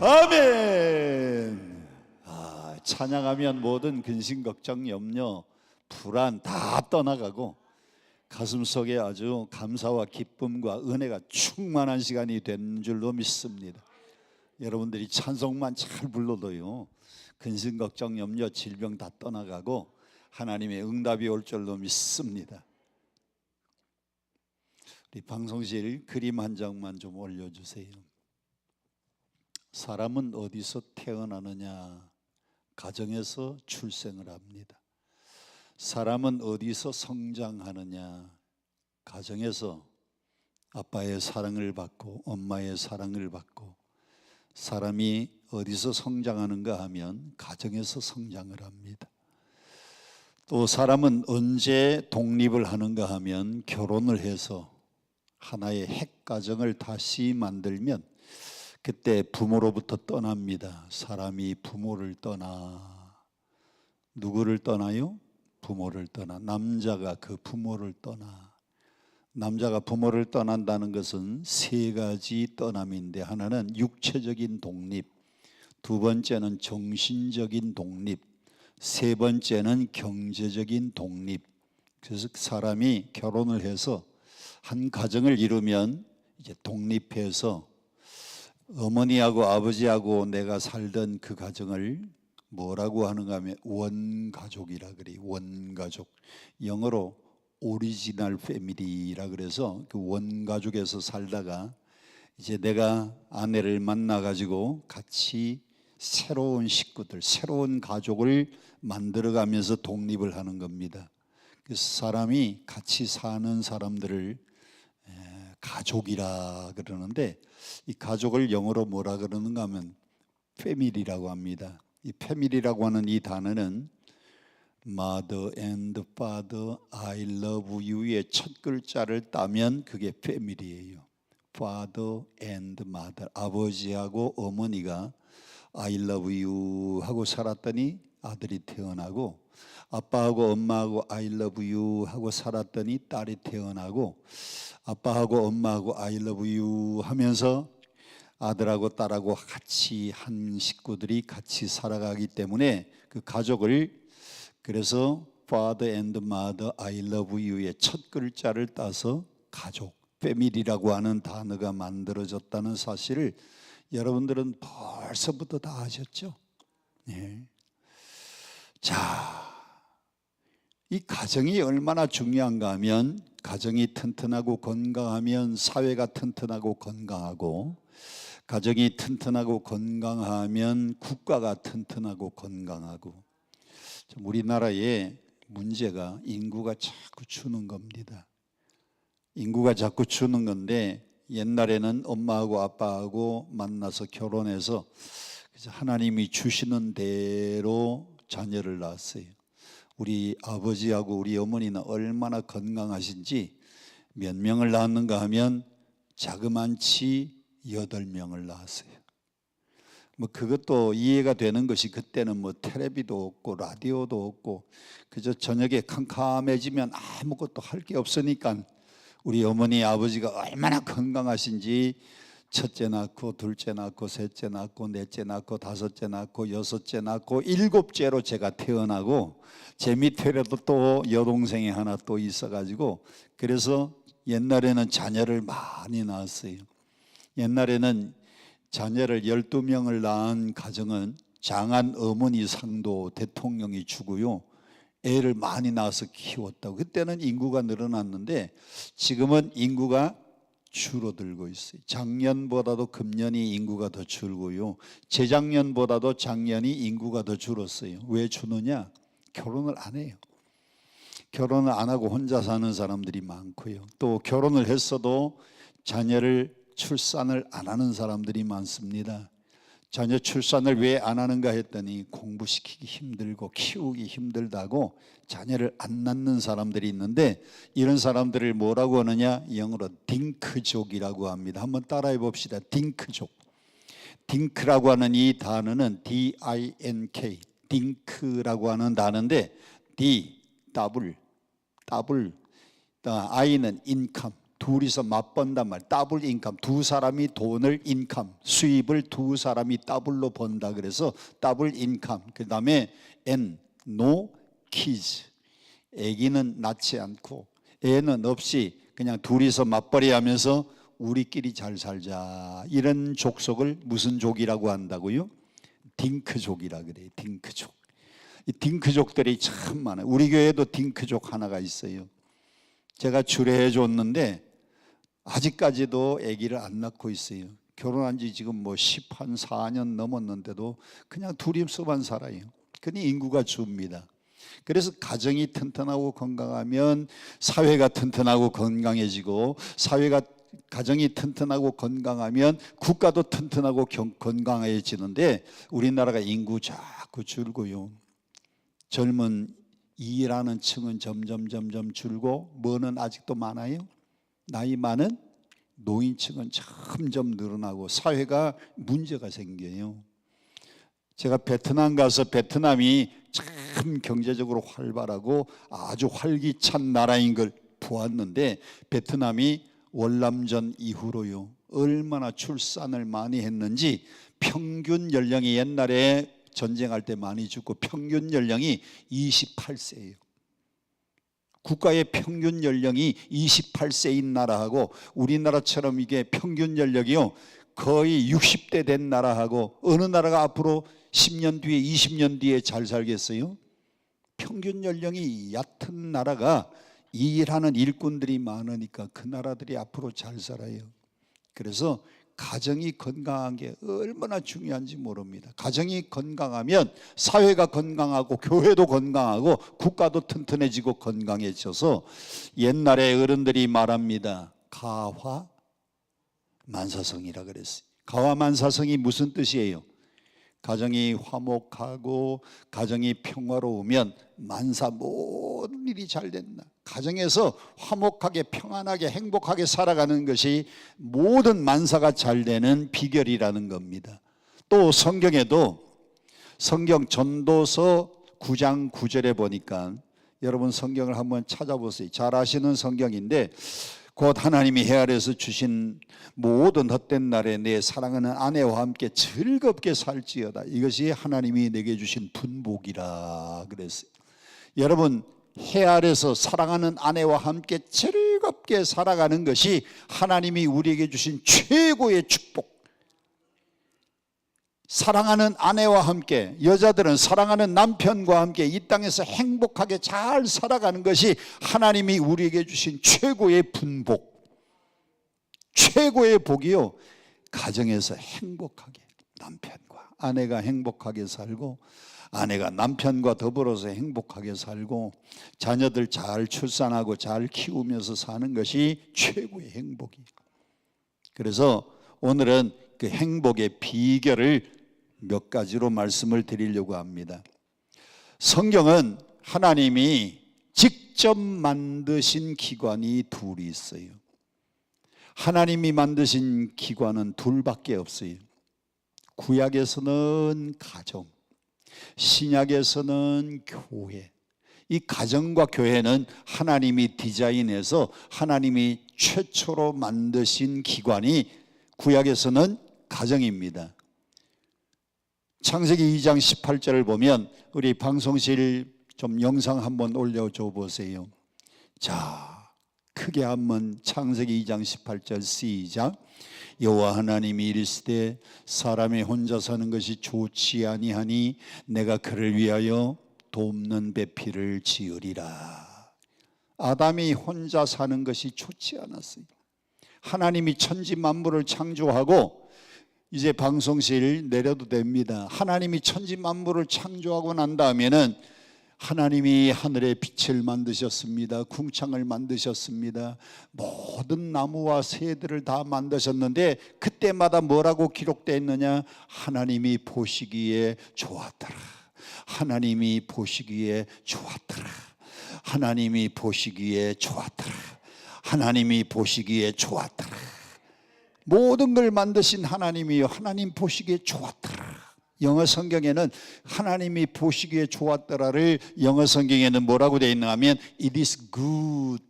아멘. 찬양하면 모든 근심, 걱정, 염려, 불안 다 떠나가고 가슴속에 아주 감사와 기쁨과 은혜가 충만한 시간이 된 줄로 믿습니다. 여러분들이 찬송만 잘 불러도요, 근심, 걱정, 염려, 질병 다 떠나가고 하나님의 응답이 올 줄로 믿습니다. 우리 방송실 그림 한 장만 좀 올려주세요. 사람은 어디서 태어나느냐? 가정에서 출생을 합니다. 사람은 어디서 성장하느냐? 가정에서 아빠의 사랑을 받고 엄마의 사랑을 받고. 사람이 어디서 성장하는가 하면 가정에서 성장을 합니다. 또 사람은 언제 독립을 하는가 하면 결혼을 해서 하나의 핵가정을 다시 만들면 그때 부모로부터 떠납니다. 사람이 부모를 떠나. 누구를 떠나요? 부모를 떠나. 남자가 그 부모를 떠나. 남자가 부모를 떠난다는 것은 세 가지 떠남인데, 하나는 육체적인 독립, 두 번째는 정신적인 독립, 세 번째는 경제적인 독립. 그래서 사람이 결혼을 해서 한 가정을 이루면 이제 독립해서 어머니하고 아버지하고 내가 살던 그 가정을 뭐라고 하는가 하면 원가족이라 그래요. 원가족. 영어로 오리지널 패밀리라 그래서 그 원가족에서 살다가 이제 내가 아내를 만나 가지고 같이 새로운 식구들, 새로운 가족을 만들어가면서 독립을 하는 겁니다. 그래서 사람이 같이 사는 사람들을 가족이라 그러는데, 이 가족을 영어로 뭐라 그러는가 하면 패밀리라고 합니다. 이 패밀리라고 하는 이 단어는 Mother and Father, I love you의 첫 글자를 따면 그게 패밀리예요. Father and Mother, 아버지하고 어머니가 I love you 하고 살았더니 아들이 태어나고, 아빠하고 엄마하고 I love you 하고 살았더니 딸이 태어나고, 아빠하고 엄마하고 I love you 하면서 아들하고 딸하고 같이 한 식구들이 같이 살아가기 때문에 그 가족을, 그래서 Father and Mother, I love you의 첫 글자를 따서 가족, 패밀리라고 하는 단어가 만들어졌다는 사실을 여러분들은 벌써부터 다 아셨죠? 네. 자, 이 가정이 얼마나 중요한가 하면, 가정이 튼튼하고 건강하면 사회가 튼튼하고 건강하고, 가정이 튼튼하고 건강하면 국가가 튼튼하고 건강하고. 우리나라의 문제가 인구가 자꾸 주는 겁니다. 인구가 자꾸 주는 건데, 옛날에는 엄마하고 아빠하고 만나서 결혼해서 하나님이 주시는 대로 자녀를 낳았어요. 우리 아버지하고 우리 어머니는 얼마나 건강하신지 몇 명을 낳았는가 하면 자그만치 8명을 낳았어요. 뭐 그것도 이해가 되는 것이, 그때는 뭐 텔레비도 없고 라디오도 없고 그저 저녁에 캄캄해지면 아무것도 할 게 없으니까 우리 어머니 아버지가 얼마나 건강하신지 첫째 낳고 둘째 낳고 셋째 낳고 넷째 낳고 다섯째 낳고 여섯째 낳고 일곱째로 제가 태어나고, 제 밑에라도 또 여동생이 하나 또 있어가지고, 그래서 옛날에는 자녀를 많이 낳았어요. 옛날에는 자녀를 12명을 낳은 가정은 장한 어머니 상도 대통령이 주고요, 애를 많이 낳아서 키웠다고. 그때는 인구가 늘어났는데 지금은 인구가 줄어들고 있어요. 작년보다도 금년이 인구가 더 줄고요, 재작년보다도 작년이 인구가 더 줄었어요. 왜 주느냐? 결혼을 안 해요. 결혼을 안 하고 혼자 사는 사람들이 많고요, 또 결혼을 했어도 자녀를 출산을 안 하는 사람들이 많습니다. 자녀 출산을 왜 안 하는가 했더니 공부시키기 힘들고 키우기 힘들다고 자녀를 안 낳는 사람들이 있는데, 이런 사람들을 뭐라고 하느냐? 영어로 딩크족이라고 합니다. 한번 따라해 봅시다. 딩크족. 딩크라고 하는 이 단어는 D-I-N-K, 딩크라고 하는 단어인데, D, 더블, I는 인컴, 둘이서 맞번단 말. 더블 인컴. 두 사람이 돈을 인컴, 수입을 두 사람이 더블로 번다. 그래서 더블 인컴. 그 다음에 and no kids. 아기는 낳지 않고 애는 없이 그냥 둘이서 맞벌이 하면서 우리끼리 잘 살자. 이런 족속을 무슨 족이라고 한다고요? 딩크족이라 그래요. 딩크족. 이 딩크족들이 참 많아요. 우리 교회에도 딩크족 하나가 있어요. 제가 주례해 줬는데 아직까지도 아기를 안 낳고 있어요. 결혼한 지 지금 뭐 14년 넘었는데도 그냥 둘이서만 살아요. 그니 인구가 줍니다. 그래서 가정이 튼튼하고 건강하면 사회가 튼튼하고 건강해지고, 가정이 튼튼하고 건강하면 국가도 튼튼하고 건강해지는데, 우리나라가 인구 자꾸 줄고요. 젊은 일하는 층은 점점 줄고, 뭐는 아직도 많아요? 나이 많은 노인층은 점점 늘어나고 사회가 문제가 생겨요. 제가 베트남 가서 베트남이 참 경제적으로 활발하고 아주 활기찬 나라인 걸 보았는데, 베트남이 월남전 이후로요 얼마나 출산을 많이 했는지, 평균 연령이 옛날에 전쟁할 때 많이 죽고 평균 연령이 28세예요. 국가의 평균 연령이 28세인 나라하고 우리나라처럼 이게 평균 연령이요 거의 60대 된 나라하고, 어느 나라가 앞으로 10년 뒤에 20년 뒤에 잘 살겠어요? 평균 연령이 얕은 나라가 일하는 일꾼들이 많으니까 그 나라들이 앞으로 잘 살아요. 그래서 가정이 건강한 게 얼마나 중요한지 모릅니다. 가정이 건강하면 사회가 건강하고 교회도 건강하고 국가도 튼튼해지고 건강해져서, 옛날에 어른들이 말합니다. 가화만사성이라 그랬어요. 가화만사성이 무슨 뜻이에요? 가정이 화목하고 가정이 평화로우면 만사 모든 일이 잘 된다. 가정에서 화목하게 평안하게 행복하게 살아가는 것이 모든 만사가 잘 되는 비결이라는 겁니다. 또 성경에도, 성경 전도서 9장 9절에 보니까, 여러분 성경을 한번 찾아보세요. 잘 아시는 성경인데, 곧 하나님이 해 아래에서 주신 모든 헛된 날에 내 사랑하는 아내와 함께 즐겁게 살지어다. 이것이 하나님이 내게 주신 분복이라 그랬어요. 여러분, 해 아래에서 사랑하는 아내와 함께 즐겁게 살아가는 것이 하나님이 우리에게 주신 최고의 축복. 사랑하는 아내와 함께, 여자들은 사랑하는 남편과 함께 이 땅에서 행복하게 잘 살아가는 것이 하나님이 우리에게 주신 최고의 분복, 최고의 복이요. 가정에서 행복하게, 남편과 아내가 행복하게 살고, 아내가 남편과 더불어서 행복하게 살고, 자녀들 잘 출산하고 잘 키우면서 사는 것이 최고의 행복이에요. 그래서 오늘은 그 행복의 비결을 몇 가지로 말씀을 드리려고 합니다. 성경은 하나님이 직접 만드신 기관이 둘이 있어요. 하나님이 만드신 기관은 둘밖에 없어요. 구약에서는 가정, 신약에서는 교회. 이 가정과 교회는 하나님이 디자인해서 하나님이 최초로 만드신 기관이 구약에서는 가정입니다. 창세기 2장 18절을 보면, 우리 방송실 좀 영상 한번 올려줘 보세요. 자, 크게 한번 창세기 2장 18절 시작. 여호와 하나님이 이르시되 사람이 혼자 사는 것이 좋지 아니하니 내가 그를 위하여 돕는 배필을 지으리라. 아담이 혼자 사는 것이 좋지 않았어요. 하나님이 천지 만물을 창조하고, 이제 방송실 내려도 됩니다. 하나님이 천지 만물을 창조하고 난 다음에는 하나님이 하늘의 빛을 만드셨습니다. 궁창을 만드셨습니다. 모든 나무와 새들을 다 만드셨는데, 그때마다 뭐라고 기록되어 있느냐? 하나님이 보시기에 좋았더라. 하나님이 보시기에 좋았더라. 하나님이 보시기에 좋았더라. 하나님이 보시기에 좋았더라. 모든 걸 만드신 하나님이요, 하나님 보시기에 좋았더라. 영어 성경에는 하나님이 보시기에 좋았더라를 영어 성경에는 뭐라고 되어 있나 하면 It is good,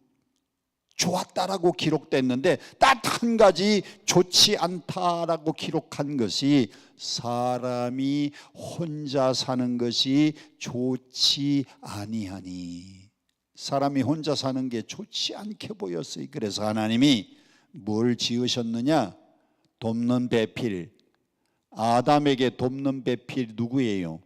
좋았다라고 기록됐는데 딱 한 가지 좋지 않다라고 기록한 것이 사람이 혼자 사는 것이 좋지 아니하니. 사람이 혼자 사는 게 좋지 않게 보였어요. 그래서 하나님이 뭘 지으셨느냐? 돕는 배필. 아담에게 돕는 배필 누구예요?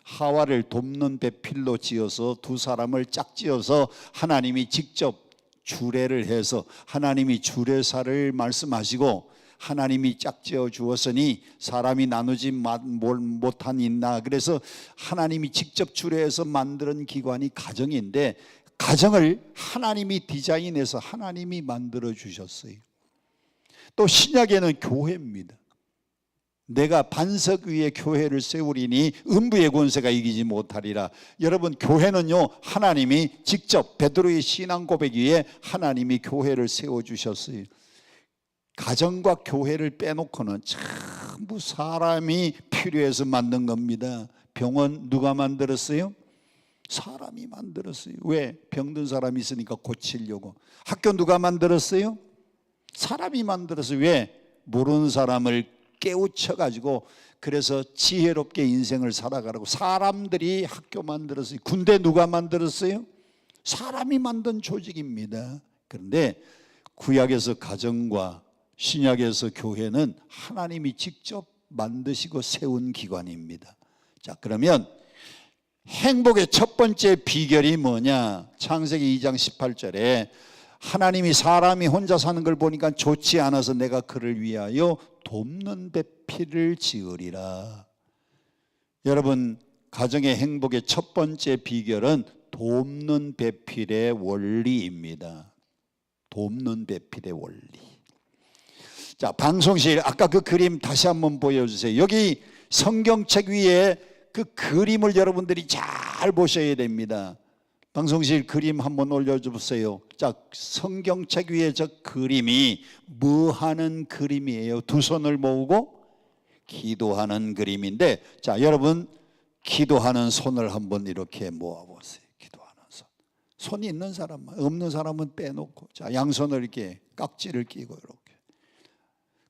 하와를 돕는 배필로 지어서 두 사람을 짝지어서 하나님이 직접 주례를 해서 하나님이 주례사를 말씀하시고 하나님이 짝지어 주었으니 사람이 나누지 못하니나. 그래서 하나님이 직접 주례해서 만드는 기관이 가정인데 가정을 하나님이 디자인해서 하나님이 만들어 주셨어요. 또 신약에는 교회입니다. 내가 반석 위에 교회를 세우리니 음부의 권세가 이기지 못하리라. 여러분, 교회는요 하나님이 직접 베드로의 신앙 고백 위에 하나님이 교회를 세워주셨어요. 가정과 교회를 빼놓고는 전부 사람이 필요해서 만든 겁니다. 병원 누가 만들었어요? 사람이 만들었어요. 왜? 병든 사람이 있으니까 고치려고. 학교 누가 만들었어요? 사람이 만들었어요. 왜? 모르는 사람을 깨우쳐가지고 그래서 지혜롭게 인생을 살아가라고. 사람들이 학교 만들었어요. 군대 누가 만들었어요? 사람이 만든 조직입니다. 그런데 구약에서 가정과 신약에서 교회는 하나님이 직접 만드시고 세운 기관입니다. 자, 그러면 행복의 첫 번째 비결이 뭐냐? 창세기 2장 18절에 하나님이 사람이 혼자 사는 걸 보니까 좋지 않아서 내가 그를 위하여 돕는 배필을 지으리라. 여러분, 가정의 행복의 첫 번째 비결은 돕는 배필의 원리입니다. 돕는 배필의 원리. 자, 방송실 아까 그 그림 다시 한번 보여주세요. 여기 성경책 위에 그 그림을 여러분들이 잘 보셔야 됩니다. 방송실 그림 한번 올려주세요. 자, 성경책 위에 저 그림이 뭐 하는 그림이에요? 두 손을 모으고 기도하는 그림인데, 자, 여러분 기도하는 손을 한번 이렇게 모아보세요. 기도하는 손. 손이 있는 사람만, 없는 사람은 빼놓고. 자, 양손을 이렇게 깍지를 끼고 이렇게.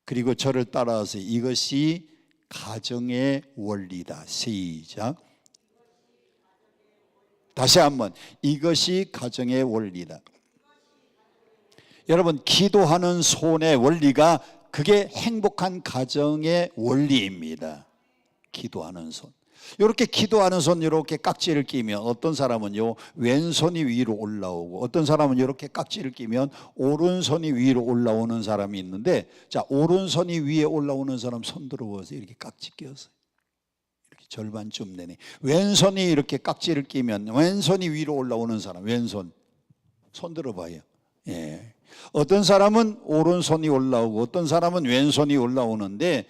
그리고 저를 따라서 이것이 가정의 원리다. 시작. 다시 한번, 이것이 가정의 원리다. 여러분, 기도하는 손의 원리가 그게 행복한 가정의 원리입니다. 기도하는 손. 이렇게 기도하는 손 이렇게 깍지를 끼면 어떤 사람은요 왼손이 위로 올라오고 어떤 사람은 이렇게 깍지를 끼면 오른손이 위로 올라오는 사람이 있는데, 자, 오른손이 위에 올라오는 사람 손 들어보세요. 이렇게 깍지 끼어서 절반쯤 되네. 왼손이 이렇게 깍지를 끼면 왼손이 위로 올라오는 사람, 왼손 손 들어봐요. 예. 어떤 사람은 오른손이 올라오고 어떤 사람은 왼손이 올라오는데,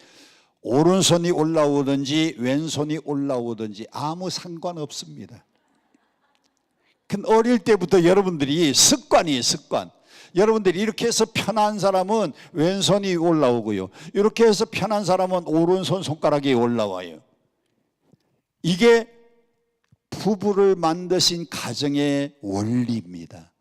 오른손이 올라오든지 왼손이 올라오든지 아무 상관없습니다. 어릴 때부터 여러분들이 습관이에요, 습관. 여러분들이 이렇게 해서 편한 사람은 왼손이 올라오고요, 이렇게 해서 편한 사람은 오른손 손가락이 올라와요. 이게 부부를 만드신 가정의 원리입니다.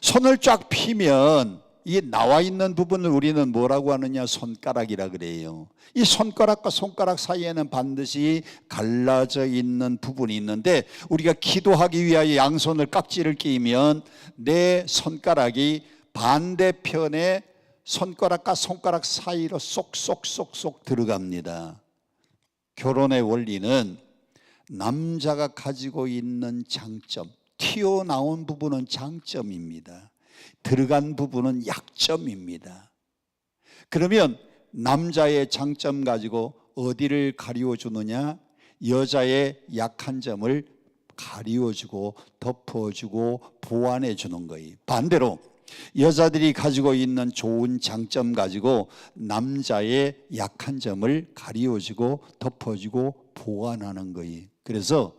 손을 쫙 펴면 이 나와 있는 부분을 우리는 뭐라고 하느냐? 손가락이라 그래요. 이 손가락과 손가락 사이에는 반드시 갈라져 있는 부분이 있는데, 우리가 기도하기 위하여 양손을 깍지를 끼면 내 손가락이 반대편에 손가락과 손가락 사이로 쏙쏙쏙쏙 들어갑니다. 결혼의 원리는 남자가 가지고 있는 장점, 튀어나온 부분은 장점입니다. 들어간 부분은 약점입니다. 그러면 남자의 장점 가지고 어디를 가리워 주느냐? 여자의 약한 점을 가리워주고 덮어주고 보완해 주는 거예요. 반대로 여자들이 가지고 있는 좋은 장점 가지고 남자의 약한 점을 가리워주고 덮어주고 보완하는 거예요. 그래서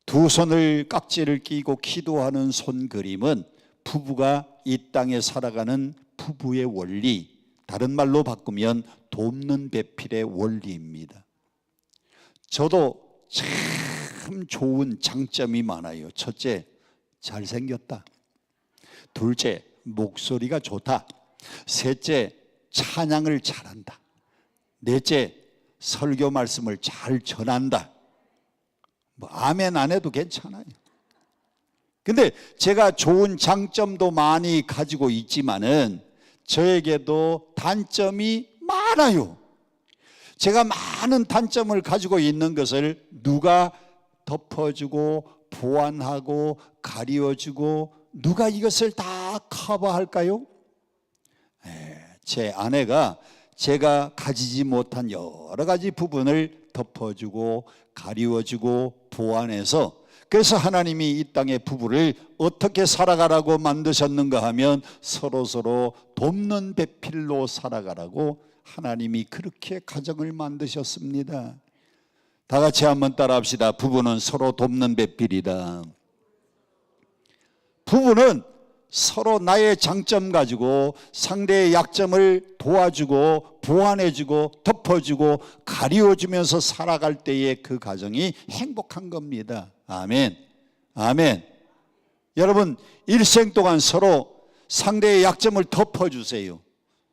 두 손을 깍지를 끼고 기도하는 손 그림은 부부가 이 땅에 살아가는 부부의 원리, 다른 말로 바꾸면 돕는 배필의 원리입니다. 저도 참 좋은 장점이 많아요. 첫째, 잘생겼다. 둘째, 목소리가 좋다. 셋째, 찬양을 잘한다. 넷째, 설교 말씀을 잘 전한다. 뭐 아멘 안 해도 괜찮아요. 근데 제가 좋은 장점도 많이 가지고 있지만은 저에게도 단점이 많아요. 제가 많은 단점을 가지고 있는 것을 누가 덮어주고 보완하고 가리워주고 누가 이것을 다 커버할까요? 제 아내가 제가 가지지 못한 여러 가지 부분을 덮어주고 가리워주고 보완해서, 그래서 하나님이 이 땅의 부부를 어떻게 살아가라고 만드셨는가 하면 서로서로 돕는 배필로 살아가라고 하나님이 그렇게 가정을 만드셨습니다. 다 같이 한번 따라합시다. 부부는 서로 돕는 배필이다. 부부는 서로 나의 장점 가지고 상대의 약점을 도와주고 보완해주고 덮어주고 가리워주면서 살아갈 때에 그 가정이 행복한 겁니다. 아멘. 아멘. 여러분, 일생 동안 서로 상대의 약점을 덮어주세요.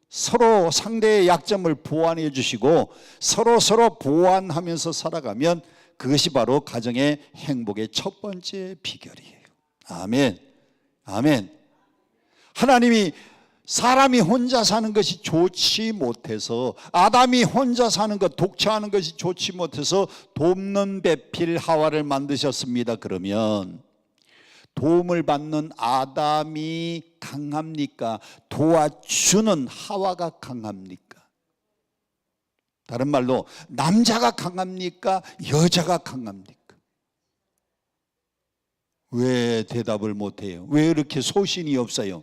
서로 상대의 약점을 보완해 주시고 서로 보완하면서 살아가면 그것이 바로 가정의 행복의 첫 번째 비결이에요. 아멘. 아멘. 하나님이 사람이 혼자 사는 것이 좋지 못해서, 아담이 혼자 사는 것, 독처하는 것이 좋지 못해서 돕는 배필 하와를 만드셨습니다. 그러면 도움을 받는 아담이 강합니까? 도와주는 하와가 강합니까? 다른 말로 남자가 강합니까? 여자가 강합니까? 왜 대답을 못해요? 왜 이렇게 소신이 없어요?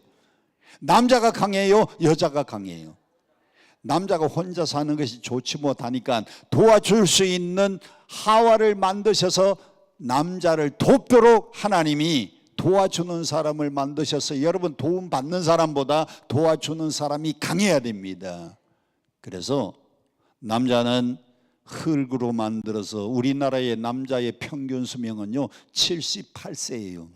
남자가 강해요? 여자가 강해요? 남자가 혼자 사는 것이 좋지 못하니까 도와줄 수 있는 하와를 만드셔서 남자를 돕도록 하나님이 도와주는 사람을 만드셔서, 여러분, 도움받는 사람보다 도와주는 사람이 강해야 됩니다. 그래서 남자는 흙으로 만들어서, 우리나라의 남자의 평균 수명은요 78세예요.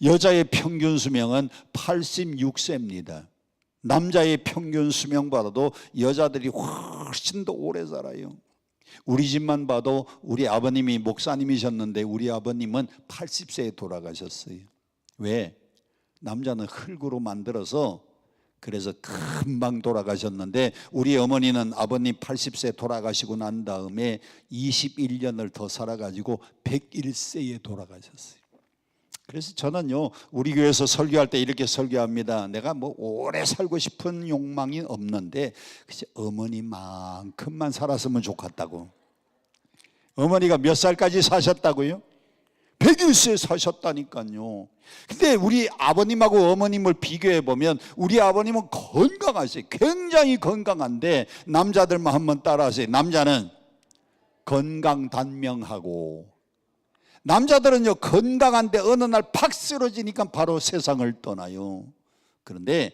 여자의 평균 수명은 86세입니다. 남자의 평균 수명보다도 여자들이 훨씬 더 오래 살아요. 우리 집만 봐도 우리 아버님이 목사님이셨는데 우리 아버님은 80세에 돌아가셨어요. 왜? 남자는 흙으로 만들어서 그래서 금방 돌아가셨는데, 우리 어머니는 아버님 80세 돌아가시고 난 다음에 21년을 더 살아가지고 101세에 돌아가셨어요. 그래서 저는요 우리 교회에서 설교할 때 이렇게 설교합니다. 내가 뭐 오래 살고 싶은 욕망이 없는데 그치, 어머니만큼만 살았으면 좋겠다고. 어머니가 몇 살까지 사셨다고요? 101세 사셨다니까요. 근데 우리 아버님하고 어머님을 비교해 보면 우리 아버님은 건강하세요. 굉장히 건강한데 남자들만 한번 따라하세요. 남자는 건강단명하고, 남자들은요 건강한데 어느 날 팍 쓰러지니까 바로 세상을 떠나요. 그런데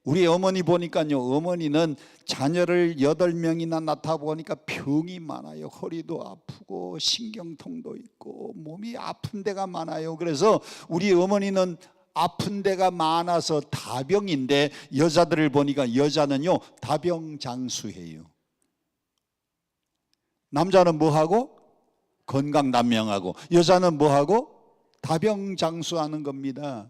우리 어머니 보니까요, 어머니는 자녀를 8명이나 낳다 보니까 병이 많아요. 허리도 아프고 신경통도 있고 몸이 아픈 데가 많아요. 그래서 우리 어머니는 아픈 데가 많아서 다병인데, 여자들을 보니까 여자는요 다병장수해요. 남자는 뭐하고? 건강단명하고, 여자는 뭐하고? 다병장수하는 겁니다.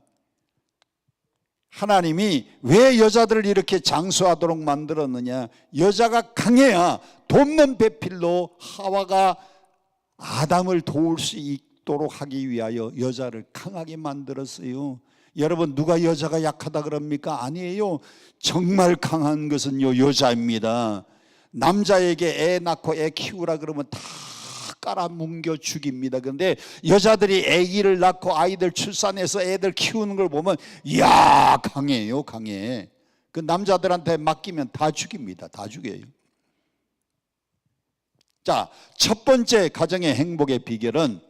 하나님이 왜 여자들을 이렇게 장수하도록 만들었느냐? 여자가 강해야 돕는 배필로 하와가 아담을 도울 수 있도록 하기 위하여 여자를 강하게 만들었어요. 여러분, 누가 여자가 약하다 그럽니까? 아니에요. 정말 강한 것은요 여자입니다. 남자에게 애 낳고 애 키우라 그러면 다 깔아뭉겨 죽입니다. 그런데 여자들이 아기를 낳고 아이들 출산해서 애들 키우는 걸 보면 이야 강해요. 강해. 그 남자들한테 맡기면 다 죽입니다. 다 죽여요. 자, 첫 번째 가정의 행복의 비결은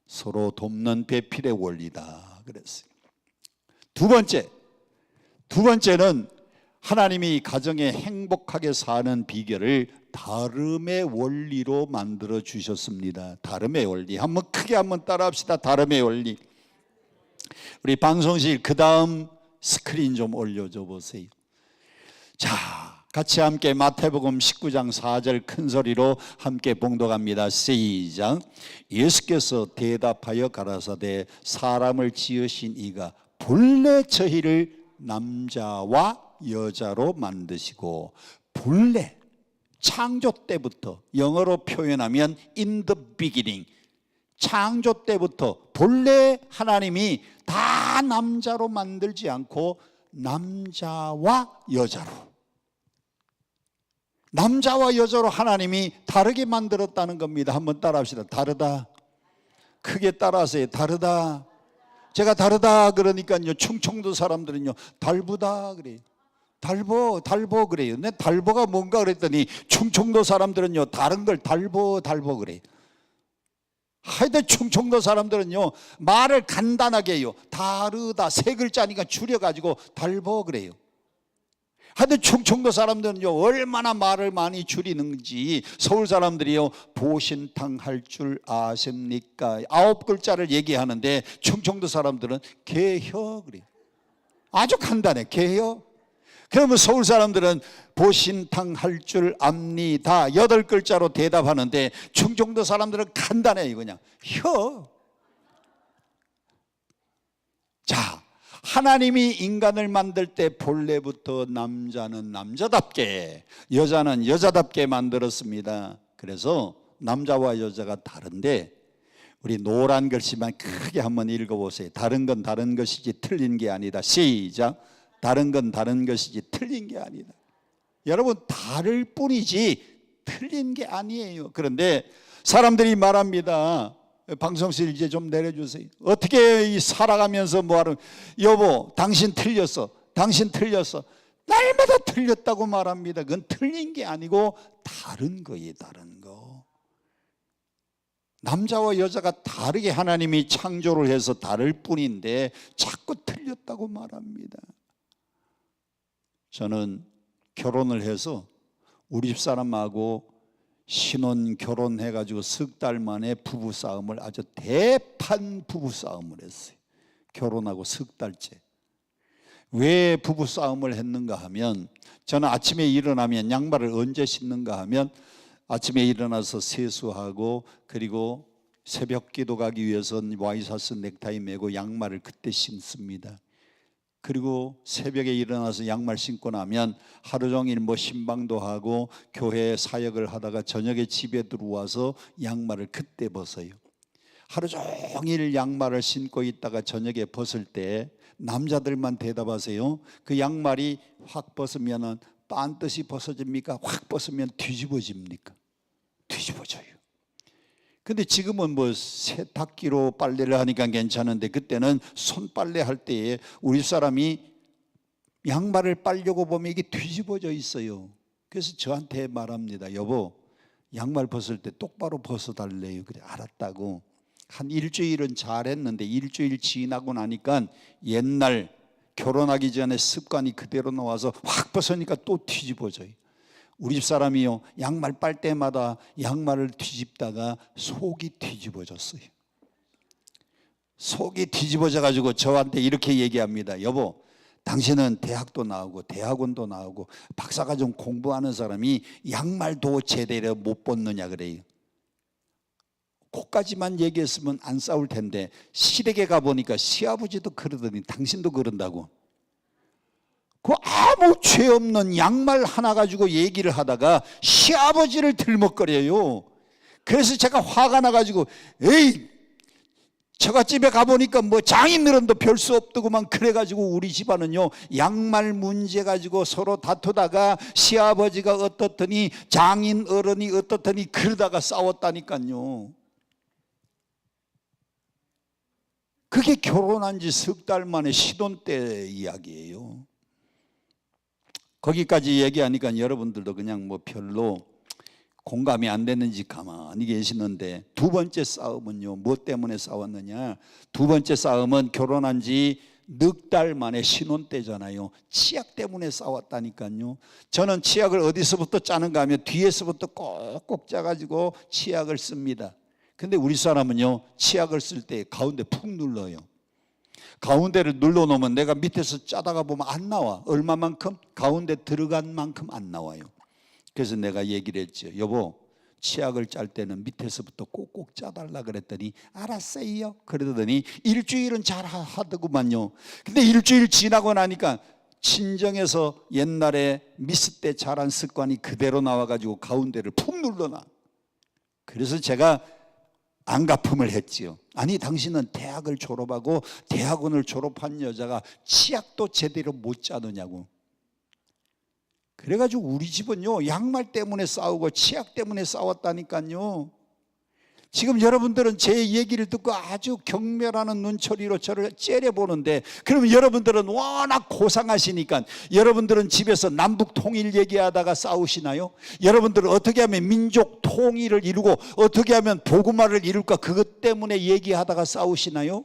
서로 돕는 배필의 원리다 그랬어요. 두 번째는 하나님이 가정에 행복하게 사는 비결을 다름의 원리로 만들어 주셨습니다. 다름의 원리. 한번 크게 한번 따라합시다. 다름의 원리. 우리 방송실 그 다음 스크린 좀 올려줘 보세요. 자, 같이 함께 마태복음 19장 4절 큰 소리로 함께 봉독합니다. 시작. 예수께서 대답하여 가라사대 사람을 지으신 이가 본래 저희를 남자와 여자로 만드시고, 본래 창조 때부터, 영어로 표현하면 in the beginning, 창조 때부터 본래 하나님이 다 남자로 만들지 않고 남자와 여자로, 남자와 여자로 하나님이 다르게 만들었다는 겁니다. 한번 따라합시다. 다르다. 크게 따라하세요. 다르다. 제가 다르다 그러니까요, 충청도 사람들은요 달보다 그래요. 달보 그래요. 근데 달보가 뭔가 그랬더니 충청도 사람들은요 다른 걸 달보 그래요. 하여튼 충청도 사람들은요 말을 간단하게 해요. 다르다 세 글자니까 줄여가지고 달보 그래요. 하여튼 충청도 사람들은요 얼마나 말을 많이 줄이는지, 서울 사람들이요 보신탕 할 줄 아십니까? 9글자를 얘기하는데 충청도 사람들은 개혀 그래요. 아주 간단해. 개혀. 그러면 서울 사람들은 보신탕 할 줄 압니다 8글자로 대답하는데 충청도 사람들은 간단해요. 그냥 혀. 자, 하나님이 인간을 만들 때 본래부터 남자는 남자답게, 여자는 여자답게 만들었습니다. 그래서 남자와 여자가 다른데, 우리 노란 글씨만 크게 한번 읽어보세요. 다른 건 다른 것이지 틀린 게 아니다. 시작. 다른 건 다른 것이지 틀린 게 아니다. 여러분, 다를 뿐이지 틀린 게 아니에요. 그런데 사람들이 말합니다. 방송실 이제 좀 내려주세요. 어떻게 살아가면서 뭐하는, 여보 당신 틀렸어, 당신 틀렸어, 날마다 틀렸다고 말합니다. 그건 틀린 게 아니고 다른 거예요. 다른 거. 남자와 여자가 다르게 하나님이 창조를 해서 다를 뿐인데 자꾸 틀렸다고 말합니다. 저는 결혼을 해서 우리 집사람하고 신혼 결혼해가지고 석 달 만에 부부싸움을, 아주 대판 부부싸움을 했어요. 결혼하고 석 달째. 왜 부부싸움을 했는가 하면, 저는 아침에 일어나면 양말을 언제 신는가 하면 아침에 일어나서 세수하고, 그리고 새벽 기도 가기 위해서는 와이셔츠 넥타이 메고 양말을 그때 신습니다. 그리고 새벽에 일어나서 양말 신고 나면 하루 종일 뭐 신방도 하고 교회 사역을 하다가 저녁에 집에 들어와서 양말을 그때 벗어요. 하루 종일 양말을 신고 있다가 저녁에 벗을 때 남자들만 대답하세요. 그 양말이 확 벗으면 반드시 벗어집니까? 확 벗으면 뒤집어집니까? 뒤집어져요. 근데 지금은 뭐 세탁기로 빨래를 하니까 괜찮은데, 그때는 손빨래 할 때에 우리 사람이 양말을 빨려고 보면 이게 뒤집어져 있어요. 그래서 저한테 말합니다. 여보, 양말 벗을 때 똑바로 벗어달래요. 그래, 알았다고. 한 일주일은 잘했는데 일주일 지나고 나니까 옛날 결혼하기 전에 습관이 그대로 나와서 확 벗으니까 또 뒤집어져요. 우리 집 사람이요 양말 빨 때마다 양말을 뒤집다가 속이 뒤집어졌어요. 속이 뒤집어져 가지고 저한테 이렇게 얘기합니다. 여보, 당신은 대학도 나오고 대학원도 나오고 박사과정 공부하는 사람이 양말도 제대로 못 벗느냐 그래요. 그까지만 얘기했으면 안 싸울 텐데, 시댁에 가보니까 시아버지도 그러더니 당신도 그런다고. 그 아무 죄 없는 양말 하나 가지고 얘기를 하다가 시아버지를 들먹거려요. 그래서 제가 화가 나가지고, 에이, 처갓집에 가보니까 뭐 장인어른도 별 수 없더구만. 그래가지고 우리 집안은요 양말 문제 가지고 서로 다투다가 시아버지가 어떻더니 장인어른이 어떻더니 그러다가 싸웠다니까요. 그게 결혼한 지 석 달 만에 시돈 때 이야기예요. 거기까지 얘기하니까 여러분들도 그냥 뭐 별로 공감이 안 되는지 가만히 계시는데, 두 번째 싸움은요 뭐 때문에 싸웠느냐. 두 번째 싸움은 결혼한 지 넉 달 만에 신혼 때잖아요. 치약 때문에 싸웠다니까요. 저는 치약을 어디서부터 짜는가 하면 뒤에서부터 꼭꼭 짜가지고 치약을 씁니다. 근데 우리 사람은요 치약을 쓸 때 가운데 푹 눌러요. 가운데를 눌러놓으면 내가 밑에서 짜다가 보면 안 나와. 얼마만큼? 가운데 들어간 만큼 안 나와요. 그래서 내가 얘기를 했죠. 여보, 치약을 짤 때는 밑에서부터 꼭꼭 짜달라 그랬더니 알았어요. 그러더니 일주일은 잘 하더구만요. 근데 일주일 지나고 나니까 친정에서 옛날에 미스 때 잘한 습관이 그대로 나와가지고 가운데를 푹 눌러놔. 그래서 제가 안가품을 했지요. 아니, 당신은 대학을 졸업하고 대학원을 졸업한 여자가 치약도 제대로 못 짜느냐고. 그래가지고 우리 집은요, 양말 때문에 싸우고 치약 때문에 싸웠다니까요. 지금 여러분들은 제 얘기를 듣고 아주 경멸하는 눈초리로 저를 째려보는데, 그러면 여러분들은 워낙 고상하시니까 여러분들은 집에서 남북 통일 얘기하다가 싸우시나요? 여러분들은 어떻게 하면 민족 통일을 이루고 어떻게 하면 복음화를 이룰까, 그것 때문에 얘기하다가 싸우시나요?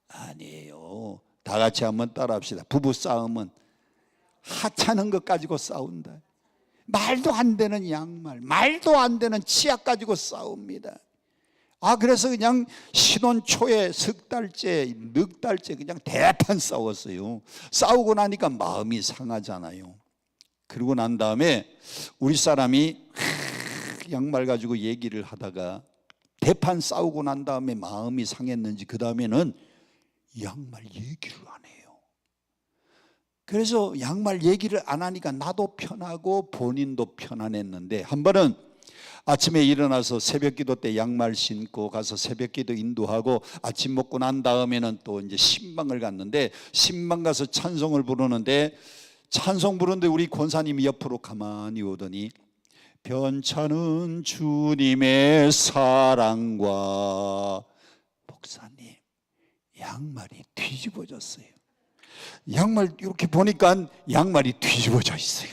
아니에요. 다 같이 한번 따라합시다. 부부싸움은 하찮은 것 가지고 싸운다. 말도 안 되는 양말, 말도 안 되는 치약 가지고 싸웁니다. 그래서 그냥 신혼 초에 석 달째, 넉 달째 그냥 대판 싸웠어요. 싸우고 나니까 마음이 상하잖아요. 그러고 난 다음에 우리 사람이 양말 가지고 얘기를 하다가 대판 싸우고 난 다음에 마음이 상했는지 그 다음에는 양말 얘기를 안 해요. 그래서 양말 얘기를 안 하니까 나도 편하고 본인도 편안했는데, 한 번은 아침에 일어나서 새벽기도 때 양말 신고 가서 새벽기도 인도하고 아침 먹고 난 다음에는 또 이제 신방을 갔는데, 신방 가서 찬송을 부르는데, 찬송 부르는데 우리 권사님이 옆으로 가만히 오더니 변찮은 주님의 사랑과, 목사님 양말이 뒤집어졌어요. 양말 이렇게 보니까 양말이 뒤집어져 있어요.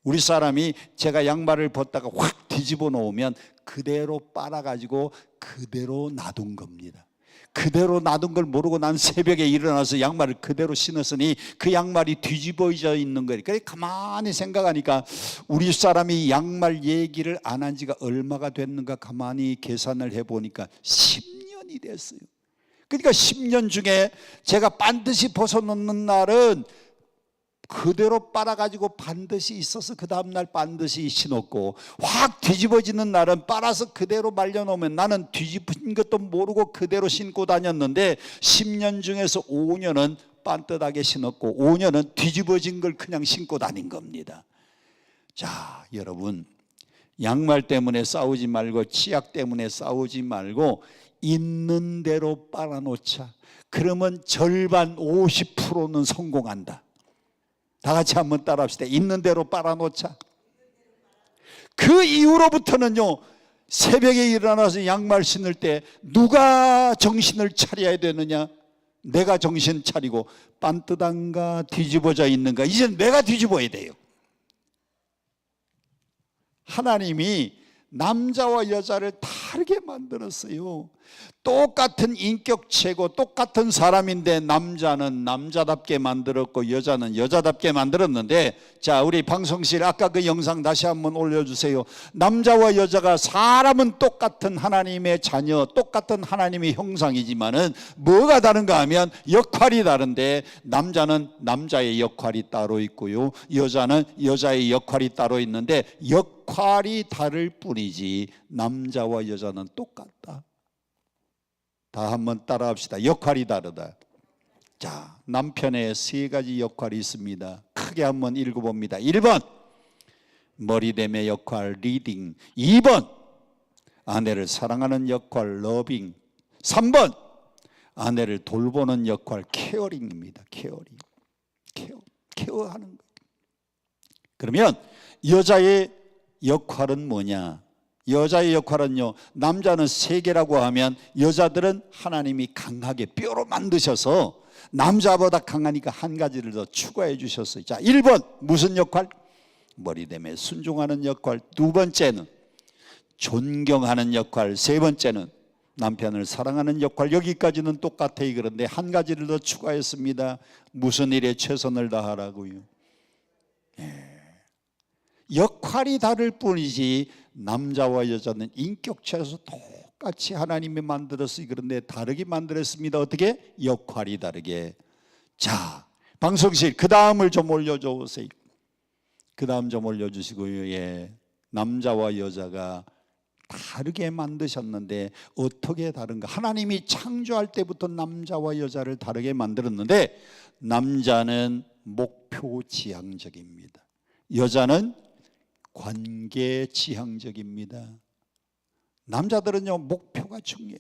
우리 사람이 제가 양말을 벗다가 확 뒤집어 놓으면 그대로 빨아가지고 그대로 놔둔 겁니다. 그대로 놔둔 걸 모르고 난 새벽에 일어나서 양말을 그대로 신었으니 그 양말이 뒤집어져 있는 거예요. 그래 가만히 생각하니까 우리 사람이 양말 얘기를 안 한 지가 얼마가 됐는가 가만히 계산을 해보니까 10년이 됐어요. 그러니까 10년 중에 제가 반드시 벗어놓는 날은 그대로 빨아가지고 반드시 있어서 그 다음날 반드시 신었고, 확 뒤집어지는 날은 빨아서 그대로 말려놓으면 나는 뒤집은 것도 모르고 그대로 신고 다녔는데, 10년 중에서 5년은 반듯하게 신었고 5년은 뒤집어진 걸 그냥 신고 다닌 겁니다. 자, 여러분, 양말 때문에 싸우지 말고 치약 때문에 싸우지 말고 있는 대로 빨아놓자. 그러면 절반 50%는 성공한다. 다 같이 한번 따라합시다. 있는 대로 빨아놓자. 그 이후로부터는요, 새벽에 일어나서 양말 신을 때 누가 정신을 차려야 되느냐? 내가 정신 차리고 반듯한가 뒤집어져 있는가, 이제 내가 뒤집어야 돼요. 하나님이 남자와 여자를 다르게 만들었어요. 똑같은 인격체고 똑같은 사람인데 남자는 남자답게 만들었고 여자는 여자답게 만들었는데, 자, 우리 방송실 아까 그 영상 다시 한번 올려주세요. 남자와 여자가, 사람은 똑같은 하나님의 자녀, 똑같은 하나님의 형상이지만은 뭐가 다른가 하면 역할이 다른데, 남자는 남자의 역할이 따로 있고요, 여자는 여자의 역할이 따로 있는데 역할이 다를 뿐이지 남자와 여자는 똑같다. 다 한번 따라합시다. 역할이 다르다. 자, 남편의 세 가지 역할이 있습니다. 크게 한번 읽어봅니다. 1번 머리됨의 역할, 리딩. 2번 아내를 사랑하는 역할, 러빙. 3번 아내를 돌보는 역할, 케어링입니다. 케어링. 케어하는 거예요. 그러면 여자의 역할은 뭐냐? 여자의 역할은요, 남자는 세 개라고 하면 여자들은 하나님이 강하게 뼈로 만드셔서 남자보다 강하니까 한 가지를 더 추가해 주셨어요. 자, 1번 무슨 역할? 머리됨에 순종하는 역할. 두 번째는 존경하는 역할. 세 번째는 남편을 사랑하는 역할. 여기까지는 똑같아요. 그런데 한 가지를 더 추가했습니다. 무슨 일에 최선을 다하라고요. 역할이 다를 뿐이지 남자와 여자는 인격체에서 똑같이 하나님이 만들었어요. 그런데 다르게 만들었습니다. 어떻게? 역할이 다르게. 자, 방송실 그 다음을 좀 올려줘 보세요. 그 다음 좀 올려주시고요. 예, 남자와 여자가 다르게 만드셨는데 어떻게 다른가? 하나님이 창조할 때부터 남자와 여자를 다르게 만들었는데 남자는 목표 지향적입니다. 여자는 관계 지향적입니다. 남자들은요, 목표가 중요해요.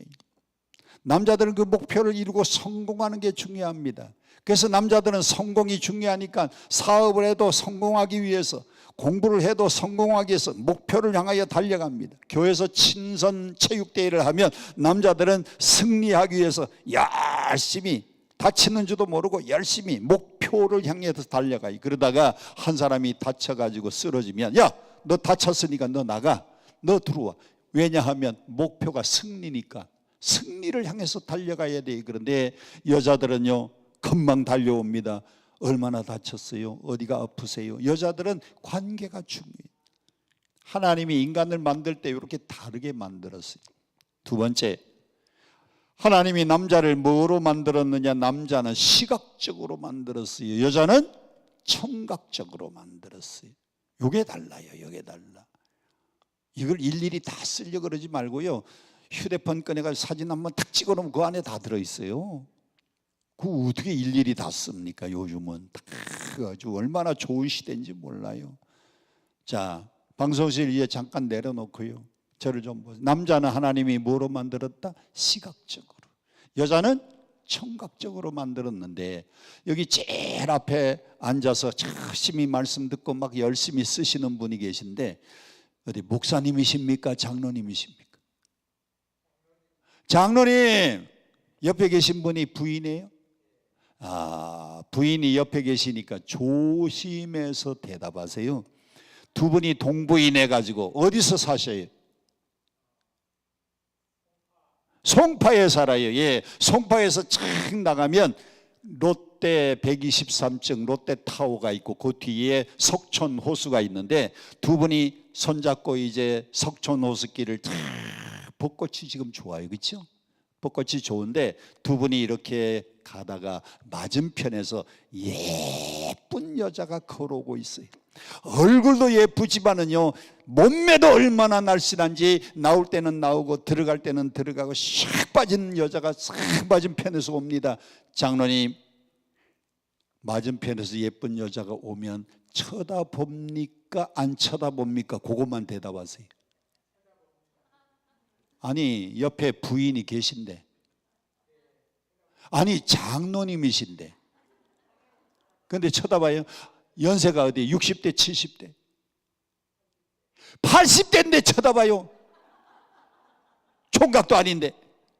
남자들은 그 목표를 이루고 성공하는 게 중요합니다. 그래서 남자들은 성공이 중요하니까 사업을 해도 성공하기 위해서, 공부를 해도 성공하기 위해서 목표를 향하여 달려갑니다. 교회에서 친선 체육대회를 하면 남자들은 승리하기 위해서 열심히, 다치는 줄도 모르고 열심히 목표를 향해서 달려가요. 그러다가 한 사람이 다쳐가지고 쓰러지면, 야, 너 다쳤으니까 너 나가, 너 들어와. 왜냐하면 목표가 승리니까 승리를 향해서 달려가야 돼요. 그런데 여자들은요, 금방 달려옵니다. 얼마나 다쳤어요? 어디가 아프세요? 여자들은 관계가 중요해요. 하나님이 인간을 만들 때 이렇게 다르게 만들었어요. 두 번째, 하나님이 남자를 뭐로 만들었느냐? 남자는 시각적으로 만들었어요. 여자는 청각적으로 만들었어요. 이게 달라요. 이게 달라. 이걸 일일이 다 쓰려고 그러지 말고요, 휴대폰 꺼내가지고 사진 한번 탁 찍어놓으면 그 안에 다 들어있어요. 그 어떻게 일일이 다 씁니까? 요즘은 다 아주 얼마나 좋은 시대인지 몰라요. 자, 방송실 위에 잠깐 내려놓고요, 저를 좀 보세요. 남자는 하나님이 뭐로 만들었다? 시각적으로. 여자는 청각적으로 만들었는데, 여기 제일 앞에 앉아서 열심히 말씀 듣고 막 열심히 쓰시는 분이 계신데, 어디 목사님이십니까? 장로님이십니까? 장로님! 옆에 계신 분이 부인이에요? 아, 부인이 옆에 계시니까 조심해서 대답하세요. 두 분이 동부인해 가지고 어디서 사셔요? 송파에 살아요. 예, 송파에서 착 나가면 롯데 123층 롯데타워가 있고 그 뒤에 석촌 호수가 있는데, 두 분이 손잡고 이제 석촌 호수길을 탁, 벚꽃이 지금 좋아요. 그렇죠? 벚꽃이 좋은데 두 분이 이렇게 가다가 맞은편에서 예쁜 여자가 걸어오고 있어요. 얼굴도 예쁘지만은요, 몸매도 얼마나 날씬한지 나올 때는 나오고 들어갈 때는 들어가고 샥 빠진 여자가 싹 맞은편에서 옵니다. 장로님, 맞은편에서 예쁜 여자가 오면 쳐다봅니까? 안 쳐다봅니까? 그것만 대답하세요. 아니, 옆에 부인이 계신데, 아니 장로님이신데, 근데 쳐다봐요. 연세가 어디 60대 70대 80대인데 쳐다봐요. 총각도 아닌데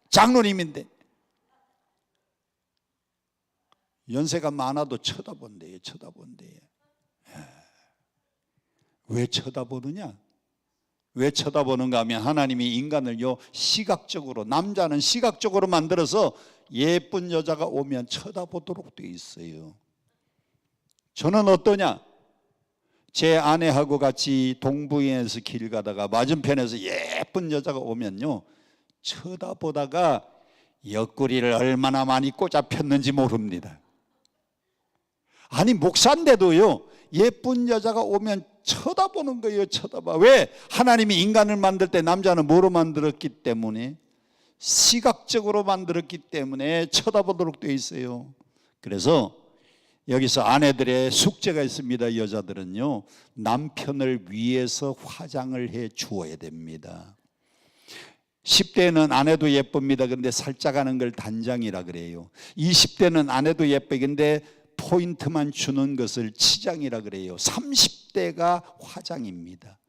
장로님인데. 연세가 많아도 쳐다본대요. 쳐다본대요. 왜 쳐다보느냐? 왜 쳐다보는가 하면 하나님이 인간을요, 시각적으로, 남자는 시각적으로 만들어서 예쁜 여자가 오면 쳐다보도록 돼 있어요. 저는 어떠냐? 제 아내하고 같이 동부인에서 길 가다가 맞은편에서 예쁜 여자가 오면요, 쳐다보다가 옆구리를 얼마나 많이 꽂아폈는지 모릅니다. 아니, 목사인데도요, 예쁜 여자가 오면 쳐다보는 거예요. 쳐다봐. 왜? 하나님이 인간을 만들 때 남자는 뭐로 만들었기 때문에? 시각적으로 만들었기 때문에 쳐다보도록 되어 있어요. 그래서 여기서 아내들의 숙제가 있습니다. 여자들은요, 남편을 위해서 화장을 해 주어야 됩니다. 10대는 아내도 예쁩니다. 그런데 살짝 하는 걸 단장이라 그래요. 20대는 아내도 예쁘긴데 포인트만 주는 것을 치장이라 그래요. 30대가 화장입니다.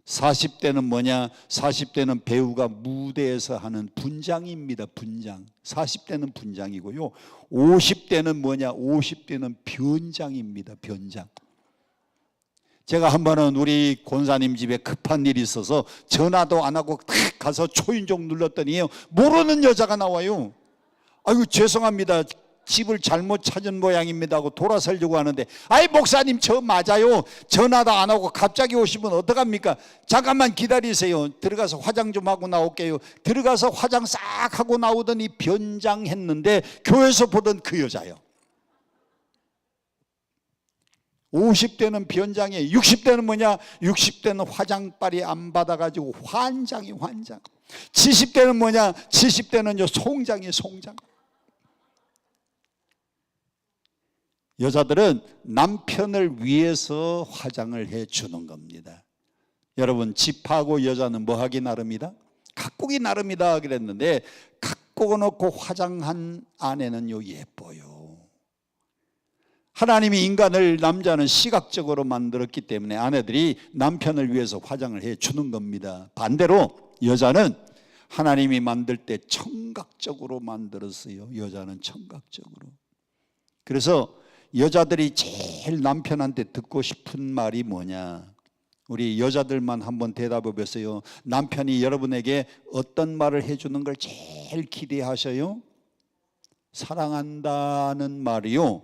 40대는 뭐냐? 40대는 배우가 무대에서 하는 분장입니다. 분장. 40대는 분장이고요. 50대는 뭐냐? 50대는 변장입니다. 변장. 제가 한 번은 우리 권사님 집에 급한 일이 있어서 전화도 안 하고 탁 가서 초인종 눌렀더니요, 모르는 여자가 나와요. 아이고 죄송합니다. 집을 잘못 찾은 모양입니다 하고 돌아서려고 하는데, 아이 목사님 저 맞아요, 전화도 안 하고 갑자기 오시면 어떡합니까? 잠깐만 기다리세요, 들어가서 화장 좀 하고 나올게요. 들어가서 화장 싹 하고 나오더니 변장했는데 교회에서 보던 그 여자요. 50대는 변장이에요. 60대는 뭐냐? 60대는 화장빨이 안 받아가지고 환장. 70대는 뭐냐? 70대는요 송장이에요. 송장. 여자들은 남편을 위해서 화장을 해주는 겁니다. 여러분, 집하고 여자는 뭐 하기 나름이다? 가꾸기 나름이다 그랬는데, 가꾸어 놓고 화장한 아내는요 예뻐요. 하나님이 인간을, 남자는 시각적으로 만들었기 때문에 아내들이 남편을 위해서 화장을 해주는 겁니다. 반대로 여자는 하나님이 만들 때 청각적으로 만들었어요. 여자는 청각적으로. 그래서 여자들이 제일 남편한테 듣고 싶은 말이 뭐냐? 우리 여자들만 한번 대답해 보세요. 남편이 여러분에게 어떤 말을 해주는 걸 제일 기대하셔요? 사랑한다는 말이요,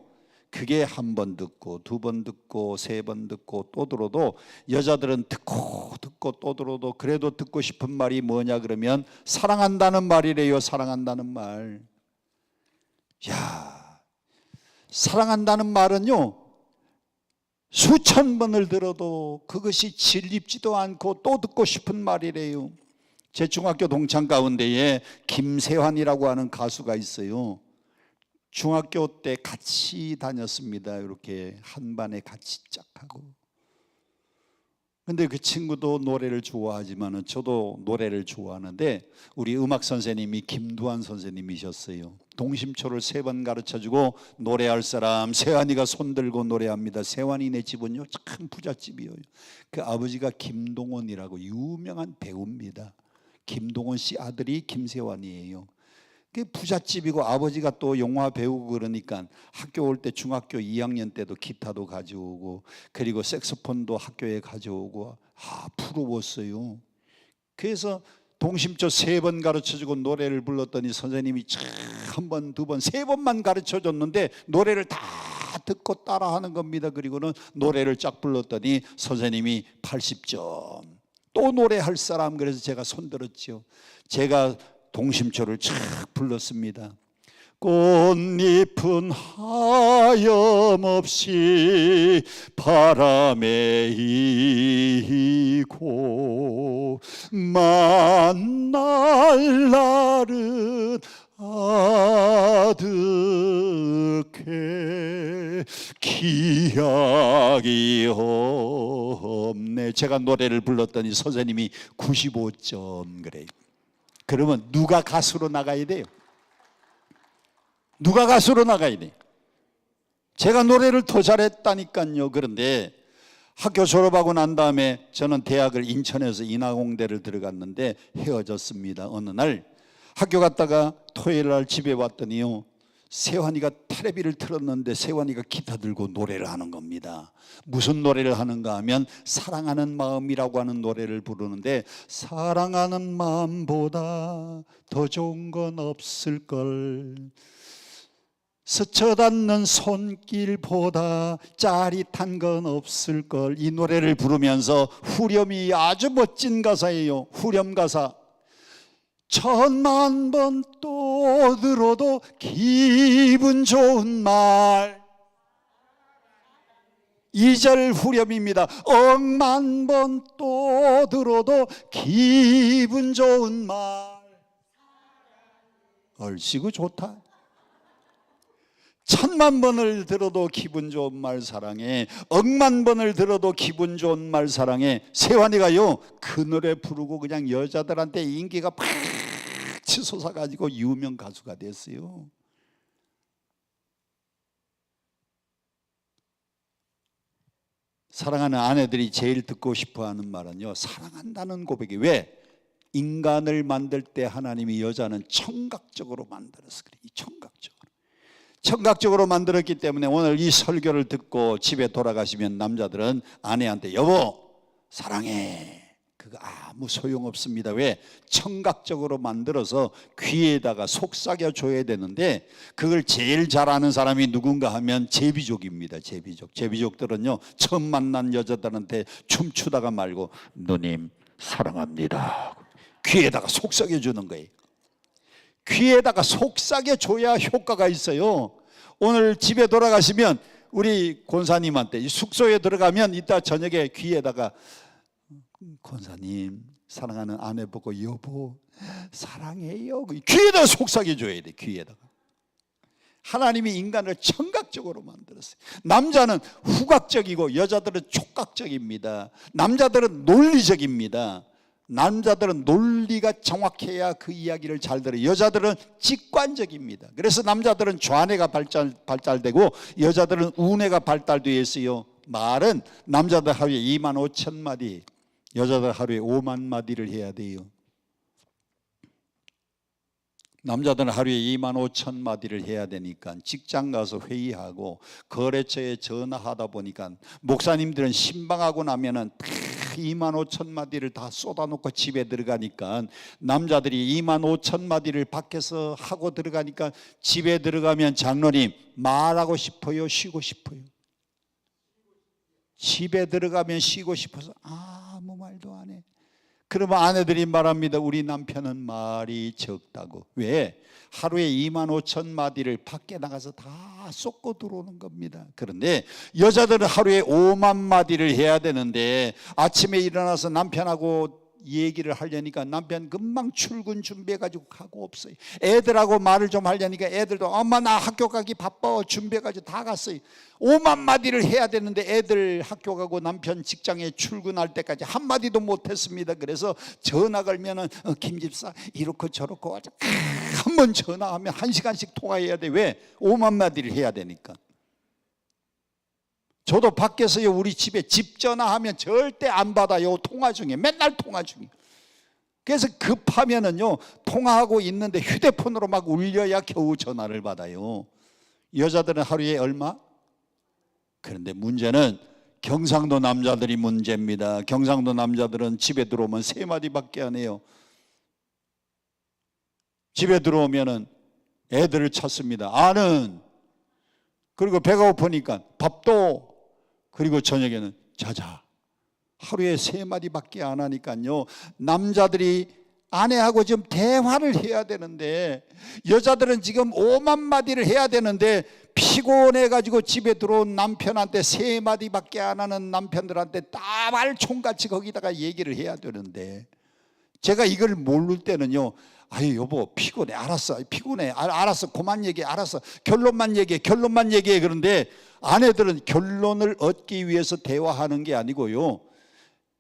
그게 한 번 듣고 두 번 듣고 세 번 듣고 또 들어도, 여자들은 듣고 또 들어도 그래도 듣고 싶은 말이 뭐냐 그러면 사랑한다는 말이래요. 사랑한다는 말. 야, 사랑한다는 말은요 수천 번을 들어도 그것이 질립지도 않고 또 듣고 싶은 말이래요. 제 중학교 동창 가운데에 김세환이라고 하는 가수가 있어요. 중학교 때 같이 다녔습니다. 이렇게 한 반에 같이 짝 하고. 근데 그 친구도 노래를 좋아하지만 저도 노래를 좋아하는데, 우리 음악 선생님이 김두한 선생님이셨어요. 동심초를 3번 가르쳐주고, 노래할 사람 세환이가 손들고 노래합니다. 세환이네 집은요 참 부잣집이에요. 그 아버지가 김동원이라고 유명한 배우입니다. 김동원 씨 아들이 김세환이에요. 부잣집이고 아버지가 또 영화 배우고 그러니까 학교 올 때 중학교 2학년 때도 기타도 가져오고, 그리고 색소폰도 학교에 가져오고, 부러웠어요. 그래서 동심초 3번 가르쳐주고 노래를 불렀더니 선생님이 한 번, 두 번, 3번만 가르쳐줬는데 노래를 다 듣고 따라하는 겁니다. 그리고는 노래를 쫙 불렀더니 선생님이 80점. 또 노래할 사람, 그래서 제가 손들었죠. 제가 동심초를 착 불렀습니다. 꽃잎은 하염없이 바람에 이고, 만날 날은 아득해 기약이 없네. 제가 노래를 불렀더니 선생님이 95점 그래요. 그러면 누가 가수로 나가야 돼요? 누가 가수로 나가야 돼요? 제가 노래를 더 잘했다니까요. 그런데 학교 졸업하고 난 다음에 저는 대학을 인천에서 인하공대를 들어갔는데 헤어졌습니다. 어느 날 학교 갔다가 토요일 날 집에 왔더니요, 세환이가 텔레비를 틀었는데 세환이가 기타 들고 노래를 하는 겁니다. 무슨 노래를 하는가 하면 사랑하는 마음이라고 하는 노래를 부르는데, 사랑하는 마음보다 더 좋은 건 없을걸, 스쳐닿는 손길보다 짜릿한 건 없을걸, 이 노래를 부르면서 후렴이 아주 멋진 가사예요. 후렴 가사. 1000만 번 또 들어도 기분 좋은 말. 2절 후렴입니다. 10,000,000 번 또 들어도 기분 좋은 말. 얼씨구 좋다. 1000만 번을 들어도 기분 좋은 말 사랑해. 10,000,000 번을 들어도 기분 좋은 말 사랑해. 세환이가요 그 노래 부르고 그냥 여자들한테 인기가 팍 치솟아가지고 유명 가수가 됐어요. 사랑하는 아내들이 제일 듣고 싶어하는 말은요, 사랑한다는 고백이. 왜? 인간을 만들 때 하나님이 여자는 청각적으로 만들었어. 그래, 청각적으로 만들었기 때문에 오늘 이 설교를 듣고 집에 돌아가시면 남자들은 아내한테 여보 사랑해, 그거 아무 소용없습니다. 왜? 청각적으로 만들어서 귀에다가 속삭여 줘야 되는데 그걸 제일 잘하는 사람이 누군가 하면 제비족입니다. 제비족들은요 처음 만난 여자들한테 춤추다가 말고 누님 사랑합니다 귀에다가 속삭여 주는 거예요. 귀에다가 속삭여 줘야 효과가 있어요. 오늘 집에 돌아가시면 우리 권사님한테 숙소에 들어가면 이따 저녁에 귀에다가 권사님 사랑하는 아내 보고 여보 사랑해요 귀에다가 속삭여 줘야 돼. 귀에다가. 하나님이 인간을 청각적으로 만들었어요. 남자는 후각적이고 여자들은 촉각적입니다. 남자들은 논리적입니다. 남자들은 논리가 정확해야 그 이야기를 잘 들어요. 여자들은 직관적입니다. 그래서 남자들은 좌뇌가 발달되고 여자들은 우뇌가 발달되어 있어요. 말은 남자들 하루에 25,000마디, 여자들 하루에 5만 마디를 해야 돼요. 남자들은 하루에 25,000마디를 해야 되니까 직장 가서 회의하고 거래처에 전화하다 보니까 목사님들은 신방하고 나면은 25,000마디를 다 쏟아놓고 집에 들어가니까 남자들이 25,000마디를 밖에서 하고 들어가니까 집에 들어가면 장로님 말하고 싶어요 쉬고 싶어요? 집에 들어가면 쉬고 싶어서 아무 말도 안 해. 그러면 아내들이 말합니다. 우리 남편은 말이 적다고. 왜? 하루에 25,000마디를 밖에 나가서 다 쏟고 들어오는 겁니다. 그런데 여자들은 하루에 5만 마디를 해야 되는데 아침에 일어나서 남편하고 얘기를 하려니까 남편 금방 출근 준비해가지고 가고 없어요. 애들하고 말을 좀 하려니까 애들도 엄마 나 학교 가기 바빠 준비해가지고 다 갔어요. 5만 마디를 해야 되는데 애들 학교 가고 남편 직장에 출근할 때까지 한마디도 못했습니다. 그래서 전화 걸면은 김 집사 이렇고 저렇고 한 번 전화하면 1시간씩 통화해야 돼. 왜? 5만 마디를 해야 되니까. 저도 밖에서요 우리 집에 집 전화하면 절대 안 받아요. 통화 중에 맨날 통화 중에. 그래서 급하면은요 통화하고 있는데 휴대폰으로 막 울려야 겨우 전화를 받아요. 여자들은 하루에 얼마? 그런데 문제는 경상도 남자들이 문제입니다. 경상도 남자들은 집에 들어오면 3마디밖에 안 해요. 집에 들어오면은 애들을 찾습니다. 아는 그리고 배가 고프니까 밥도 그리고 저녁에는 자자. 하루에 3마디밖에 안 하니까요 남자들이 아내하고 지금 대화를 해야 되는데 여자들은 지금 5만 마디를 해야 되는데 피곤해가지고 집에 들어온 남편한테 3마디밖에 안 하는 남편들한테 따발총같이 거기다가 얘기를 해야 되는데 제가 이걸 모를 때는요 아유 여보 피곤해 알았어 피곤해 알았어 그만 얘기해 알았어 결론만 얘기해 그런데 아내들은 결론을 얻기 위해서 대화하는 게 아니고요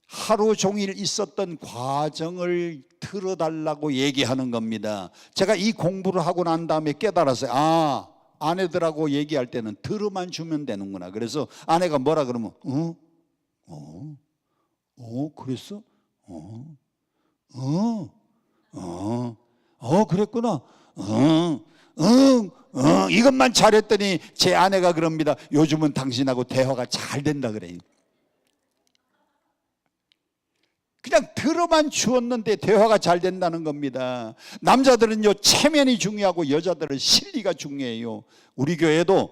하루 종일 있었던 과정을 들어달라고 얘기하는 겁니다. 제가 이 공부를 하고 난 다음에 깨달았어요. 아 아내들하고 얘기할 때는 들어만 주면 되는구나. 그래서 아내가 뭐라 그러면 그랬어? 그랬구나. 이것만 잘했더니 제 아내가 그럽니다. 요즘은 당신하고 대화가 잘 된다 그래요. 그냥 들어만 주었는데 대화가 잘 된다는 겁니다. 남자들은요 체면이 중요하고 여자들은 실리가 중요해요. 우리 교회도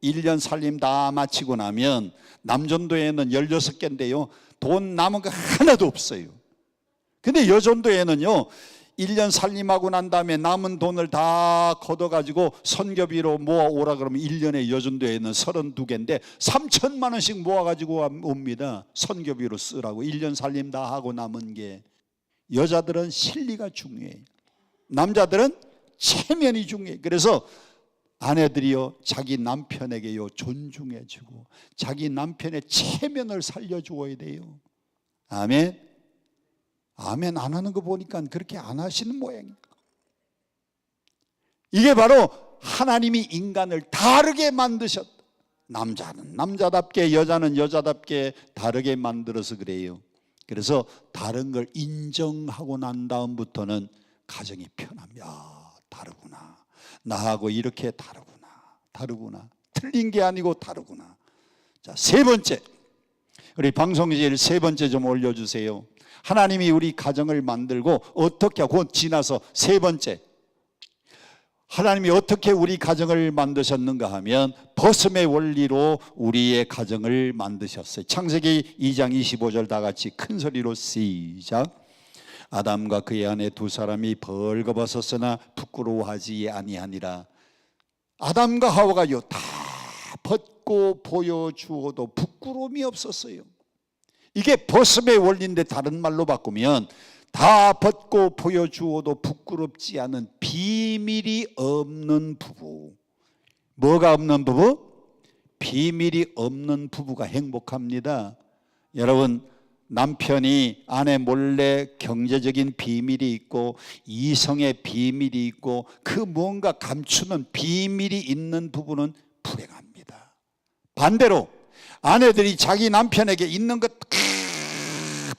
1년 살림 다 마치고 나면 남전도에는 16개인데요 돈 남은 거 하나도 없어요. 근데 여전도에는요 1년 살림하고 난 다음에 남은 돈을 다 걷어가지고 선교비로 모아오라 그러면 1년에 여전도에는 32개인데 3천만 원씩 모아가지고 옵니다. 선교비로 쓰라고 1년 살림 다 하고 남은 게. 여자들은 실리가 중요해요. 남자들은 체면이 중요해요. 그래서 아내들이요 자기 남편에게요 존중해주고 자기 남편의 체면을 살려주어야 돼요. 아멘. 아멘 안 하는 거 보니까 그렇게 안 하시는 모양이에요. 이게 바로 하나님이 인간을 다르게 만드셨다. 남자는 남자답게 여자는 여자답게 다르게 만들어서 그래요. 그래서 다른 걸 인정하고 난 다음부터는 가정이 편합니다. 다르구나. 나하고 이렇게 다르구나. 틀린 게 아니고 다르구나. 자, 세 번째 우리 방송실 세 번째 좀 올려주세요. 하나님이 우리 가정을 만들고 어떻게 하고 지나서 세 번째, 하나님이 어떻게 우리 가정을 만드셨는가 하면 벗음의 원리로 우리의 가정을 만드셨어요. 창세기 2장 25절 다 같이 큰 소리로 시작. 아담과 그의 아내 두 사람이 벌거벗었으나 부끄러워하지 아니하니라. 아담과 하와가요 다 벗고 보여주어도 부끄러움이 없었어요. 이게 벗음의 원리인데 다른 말로 바꾸면 다 벗고 보여주어도 부끄럽지 않은 비밀이 없는 부부. 뭐가 없는 부부? 비밀이 없는 부부가 행복합니다. 여러분, 남편이 아내 몰래 경제적인 비밀이 있고 이성의 비밀이 있고 그 뭔가 감추는 비밀이 있는 부부는 불행합니다. 반대로 아내들이 자기 남편에게 있는 것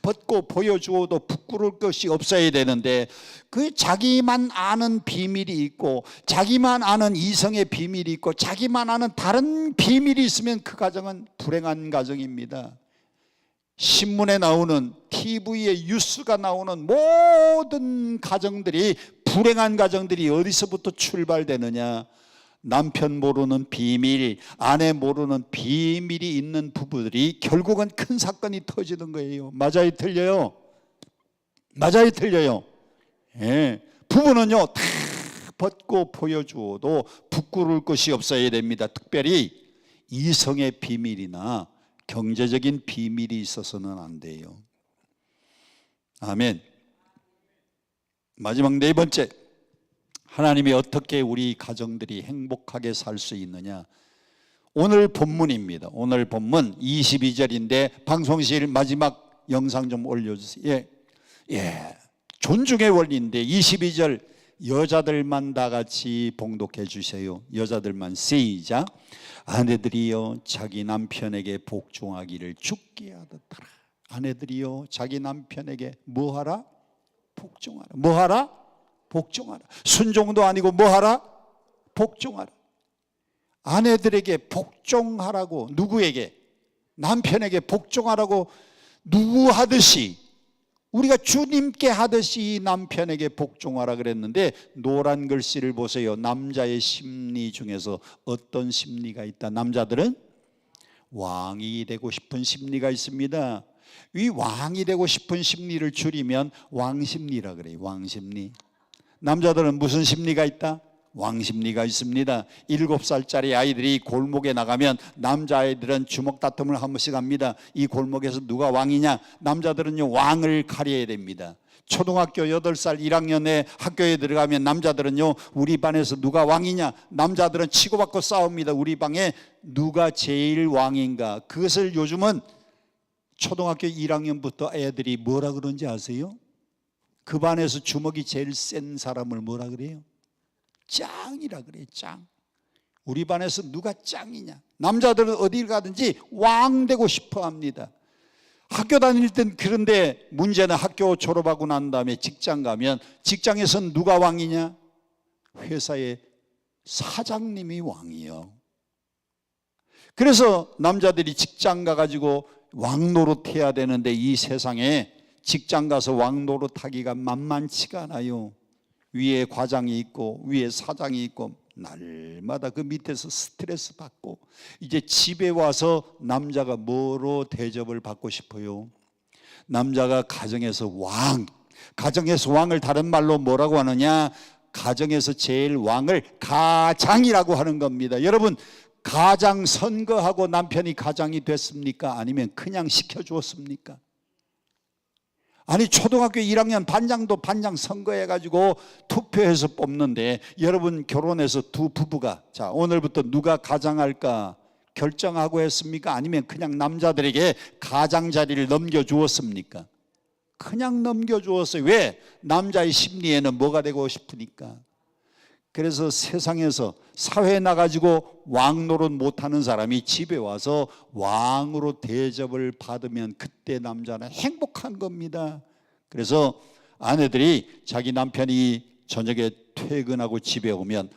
벗고 보여주어도 부끄러울 것이 없어야 되는데 그 자기만 아는 비밀이 있고 자기만 아는 이성의 비밀이 있고 자기만 아는 다른 비밀이 있으면 그 가정은 불행한 가정입니다. 신문에 나오는 TV에 뉴스가 나오는 모든 가정들이 불행한 가정들이 어디서부터 출발되느냐? 남편 모르는 비밀, 아내 모르는 비밀이 있는 부부들이 결국은 큰 사건이 터지는 거예요. 맞아요, 틀려요? 맞아요, 틀려요? 예. 부부는요 다 벗고 보여주어도 부끄러울 것이 없어야 됩니다. 특별히 이성의 비밀이나 경제적인 비밀이 있어서는 안 돼요. 아멘. 마지막 네 번째, 하나님이 어떻게 우리 가정들이 행복하게 살 수 있느냐? 오늘 본문입니다. 오늘 본문 22절인데 방송실 마지막 영상 좀 올려주세요. 예. 존중의 원리인데 22절 여자들만 다 같이 봉독해 주세요. 여자들만 시작. 아내들이여 자기 남편에게 복종하기를 주께 하듯 하라. 아내들이여 자기 남편에게 뭐하라? 복종하라. 뭐하라? 복종하라. 순종도 아니고 뭐하라? 복종하라. 아내들에게 복종하라고, 누구에게? 남편에게 복종하라고 누구 하듯이, 우리가 주님께 하듯이 남편에게 복종하라 그랬는데 노란 글씨를 보세요. 남자의 심리 중에서 어떤 심리가 있다? 남자들은 왕이 되고 싶은 심리가 있습니다. 이 왕이 되고 싶은 심리를 줄이면 왕심리라 그래요. 왕심리. 남자들은 무슨 심리가 있다? 왕심리가 있습니다. 7살짜리 아이들이 골목에 나가면 남자아이들은 주먹 다툼을 한 번씩 합니다. 이 골목에서 누가 왕이냐? 남자들은요 왕을 가려야 됩니다. 초등학교 8살 1학년에 학교에 들어가면 남자들은요 우리 반에서 누가 왕이냐? 남자들은 치고받고 싸웁니다. 우리 방에 누가 제일 왕인가? 그것을 요즘은 초등학교 1학년부터 애들이 뭐라 그런지 아세요? 그 반에서 주먹이 제일 센 사람을 뭐라 그래요? 짱이라 그래요. 짱. 우리 반에서 누가 짱이냐? 남자들은 어딜 가든지 왕 되고 싶어 합니다. 학교 다닐 땐 그런데 문제는 학교 졸업하고 난 다음에 직장 가면 직장에서는 누가 왕이냐? 회사의 사장님이 왕이요. 그래서 남자들이 직장 가가지고 왕 노릇해야 되는데 이 세상에 직장 가서 왕 노릇하기가 만만치가 않아요. 위에 과장이 있고 위에 사장이 있고 날마다 그 밑에서 스트레스 받고 이제 집에 와서 남자가 뭐로 대접을 받고 싶어요? 남자가 가정에서 왕을 다른 말로 뭐라고 하느냐? 가정에서 제일 왕을 가장이라고 하는 겁니다. 여러분, 가장 선거하고 남편이 가장이 됐습니까? 아니면 그냥 시켜주었습니까? 아니 초등학교 1학년 반장도 반장 선거해가지고 투표해서 뽑는데 여러분 결혼해서 두 부부가 자 오늘부터 누가 가장할까 결정하고 했습니까? 아니면 그냥 남자들에게 가장자리를 넘겨주었습니까? 그냥 넘겨주었어요. 왜? 남자의 심리에는 뭐가 되고 싶으니까. 그래서 세상에서 사회에 나가지고 왕 노릇 못하는 사람이 집에 와서 왕으로 대접을 받으면 그때 남자는 행복한 겁니다. 그래서 아내들이 자기 남편이 저녁에 퇴근하고 집에 오면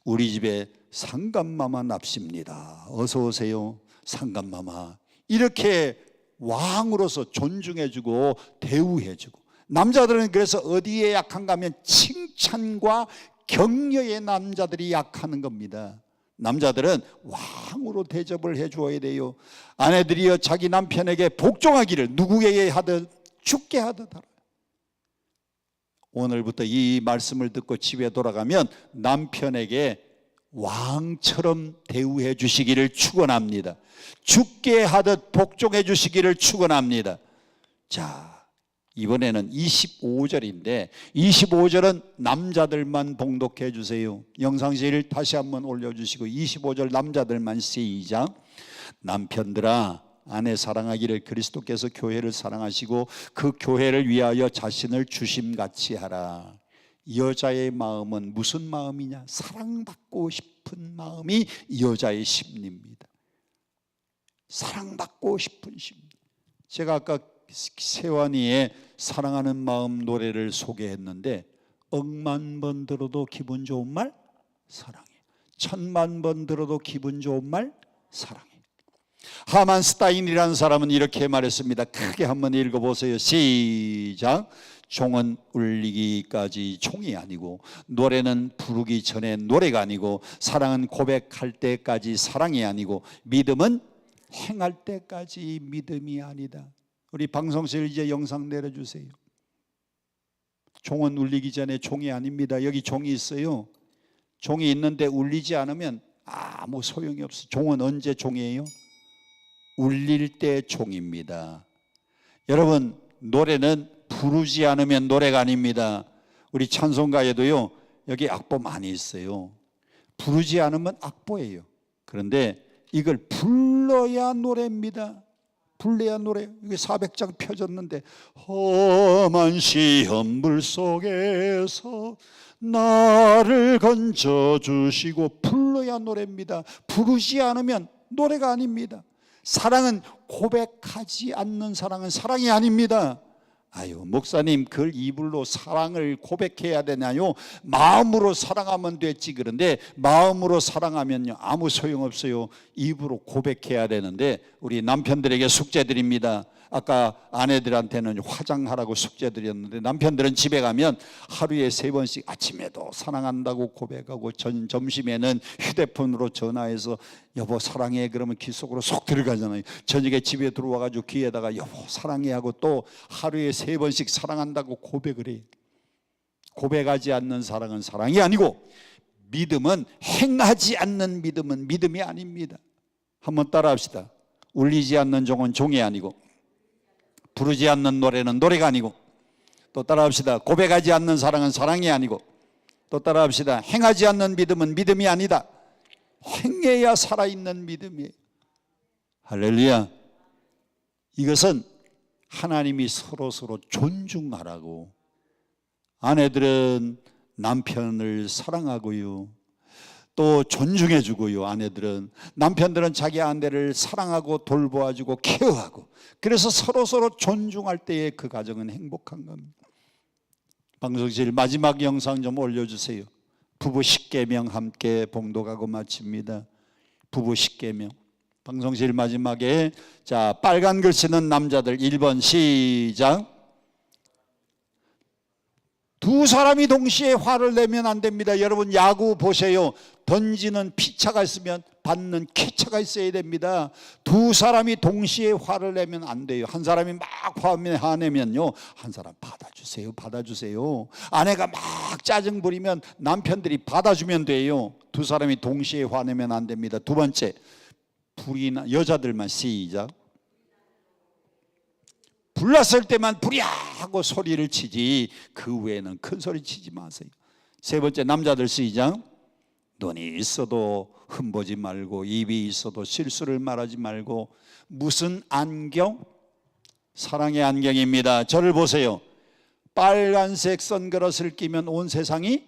우리 집에 상감마마 납십니다. 어서 오세요. 상감마마 이렇게 왕으로서 존중해주고 대우해주고, 남자들은 그래서 어디에 약한가 하면 칭찬과 격려의 남자들이 약하는 겁니다. 남자들은 왕으로 대접을 해주어야 돼요. 아내들이여 자기 남편에게 복종하기를 누구에게 하든 주께 하듯 하라. 오늘부터 이 말씀을 듣고 집에 돌아가면 남편에게 왕처럼 대우해 주시기를 축원합니다. 주께 하듯 복종해 주시기를 축원합니다. 자, 이번에는 25절인데 25절은 남자들만 봉독해 주세요. 영상실 다시 한번 올려주시고 25절 남자들만 시작. 남편들아 아내 사랑하기를 그리스도께서 교회를 사랑하시고 그 교회를 위하여 자신을 주심같이 하라. 여자의 마음은 무슨 마음이냐? 사랑받고 싶은 마음이 여자의 심리입니다. 사랑받고 싶은 심리. 제가 아까 세환이의 사랑하는 마음 노래를 소개했는데, 억만 번 들어도 기분 좋은 말 사랑해. 천만 번 들어도 기분 좋은 말 사랑해. 하만 스타인이라는 사람은 이렇게 말했습니다. 크게 한번 읽어보세요. 시작. 종은 울리기까지 종이 아니고, 노래는 부르기 전에 노래가 아니고, 사랑은 고백할 때까지 사랑이 아니고, 믿음은 행할 때까지 믿음이 아니다. 우리 방송실 이제 영상 내려주세요. 종은 울리기 전에 종이 아닙니다. 여기 종이 있어요. 종이 있는데 울리지 않으면 아무 소용이 없어요. 종은 언제 종이에요? 울릴 때 종입니다. 여러분, 노래는 부르지 않으면 노래가 아닙니다. 우리 찬송가에도요, 여기 악보 많이 있어요. 부르지 않으면 악보예요. 그런데 이걸 불러야 노래입니다. 불러야 노래. 이게 400장 펴졌는데, 험한 시험불 속에서 나를 건져주시고, 불러야 노래입니다. 부르지 않으면 노래가 아닙니다. 사랑은 고백하지 않는 사랑은 사랑이 아닙니다. 아유, 목사님 그걸 입으로 사랑을 고백해야 되나요? 마음으로 사랑하면 됐지. 그런데 마음으로 사랑하면요 아무 소용없어요. 입으로 고백해야 되는데, 우리 남편들에게 숙제드립니다. 아까 아내들한테는 화장하라고 숙제드렸는데, 남편들은 집에 가면 하루에 3번씩 아침에도 사랑한다고 고백하고, 점심에는 휴대폰으로 전화해서 여보 사랑해 그러면 귀 속으로 쏙 들어가잖아요. 저녁에 집에 들어와가지고 귀에다가 여보 사랑해 하고 또 하루에 3번씩 사랑한다고 고백을 해요. 고백하지 않는 사랑은 사랑이 아니고, 믿음은 행하지 않는 믿음은 믿음이 아닙니다. 한번 따라합시다. 울리지 않는 종은 종이 아니고, 부르지 않는 노래는 노래가 아니고, 또 따라합시다. 고백하지 않는 사랑은 사랑이 아니고, 또 따라합시다. 행하지 않는 믿음은 믿음이 아니다. 행해야 살아있는 믿음이에요. 할렐루야. 이것은 하나님이 서로 존중하라고. 아내들은 남편을 사랑하고요, 또 존중해 주고요. 아내들은, 남편들은 자기 아내를 사랑하고 돌보아주고 케어하고, 그래서 서로 존중할 때에 그 가정은 행복한 겁니다. 방송실 마지막 영상 좀 올려주세요. 부부 10계명 함께 봉독하고 마칩니다. 부부 10계명. 방송실 마지막에, 자, 빨간 글씨는 남자들 1번 시작. 두 사람이 동시에 화를 내면 안 됩니다. 여러분 야구 보세요. 던지는 피차가 있으면 받는 캐차가 있어야 됩니다. 두 사람이 동시에 화를 내면 안 돼요. 한 사람이 막 화내면요, 한 사람 받아주세요. 아내가 막 짜증 부리면 남편들이 받아주면 돼요. 두 사람이 동시에 화내면 안 됩니다. 두 번째, 불이나 여자들만 시작. 불났을 때만 불이야 하고 소리를 치지, 그 외에는 큰 소리 치지 마세요. 세 번째, 남자들 시작. 눈이 있어도 흠보지 말고, 입이 있어도 실수를 말하지 말고. 무슨 안경? 사랑의 안경입니다. 저를 보세요. 빨간색 선글라스를 끼면 온 세상이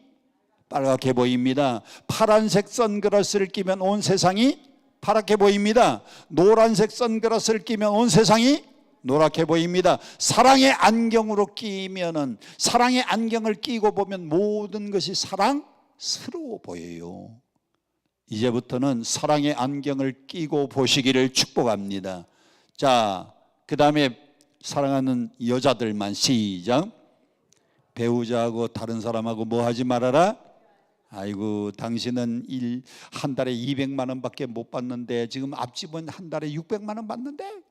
빨갛게 보입니다. 파란색 선글라스를 끼면 온 세상이 파랗게 보입니다. 노란색 선글라스를 끼면 온 세상이 노랗게 보입니다. 사랑의 안경으로 끼면은, 사랑의 안경을 끼고 보면 모든 것이 사랑스러워 보여요. 이제부터는 사랑의 안경을 끼고 보시기를 축복합니다. 자, 그 다음에 사랑하는 여자들만 시작. 배우자하고 다른 사람하고 뭐 하지 말아라. 아이고, 당신은 한 달에 200만 원밖에 못 받는데 지금 앞집은 한 달에 600만 원 받는데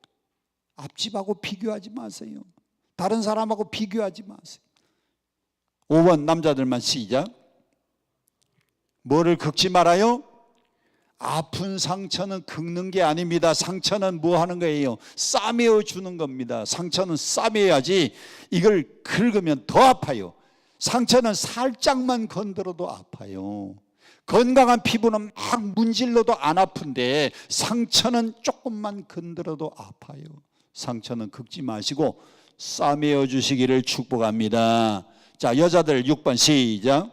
앞집하고 비교하지 마세요. 다른 사람하고 비교하지 마세요. 5번 남자들만 시작. 뭐를 긁지 말아요? 아픈 상처는 긁는 게 아닙니다. 상처는 뭐 하는 거예요? 싸매어 주는 겁니다. 상처는 싸매야지. 이걸 긁으면 더 아파요. 상처는 살짝만 건드려도 아파요. 건강한 피부는 막 문질러도 안 아픈데 상처는 조금만 건드려도 아파요. 상처는 긁지 마시고 싸매어 주시기를 축복합니다. 자, 여자들 6번 시작.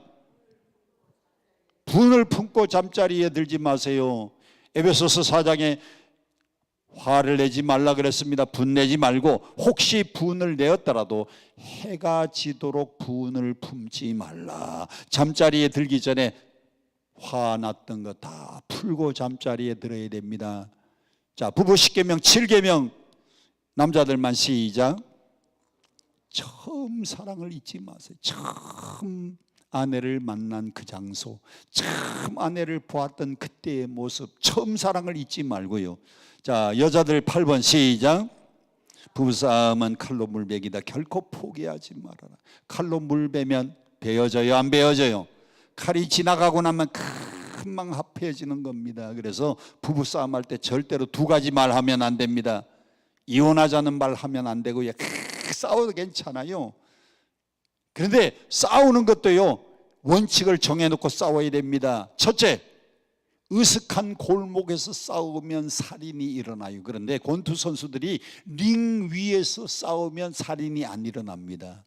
분을 품고 잠자리에 들지 마세요. 에베소서 4장에 화를 내지 말라 그랬습니다. 분내지 말고 혹시 분을 내었더라도 해가 지도록 분을 품지 말라. 잠자리에 들기 전에 화났던 거 다 풀고 잠자리에 들어야 됩니다. 자, 부부 10계명 7계명 남자들만 시작. 처음 사랑을 잊지 마세요. 처음 아내를 만난 그 장소, 처음 아내를 보았던 그때의 모습, 처음 사랑을 잊지 말고요. 자, 여자들 8번 시작. 부부싸움은 칼로 물베기다. 결코 포기하지 말아라. 칼로 물베면 베어져요, 안 베어져요? 칼이 지나가고 나면 금방 합해지는 겁니다. 그래서 부부싸움 할 때 절대로 두 가지 말 하면 안 됩니다. 이혼하자는 말 하면 안 되고요. 싸워도 괜찮아요. 그런데 싸우는 것도요, 원칙을 정해놓고 싸워야 됩니다. 첫째, 으슥한 골목에서 싸우면 살인이 일어나요. 그런데 권투 선수들이 링 위에서 싸우면 살인이 안 일어납니다.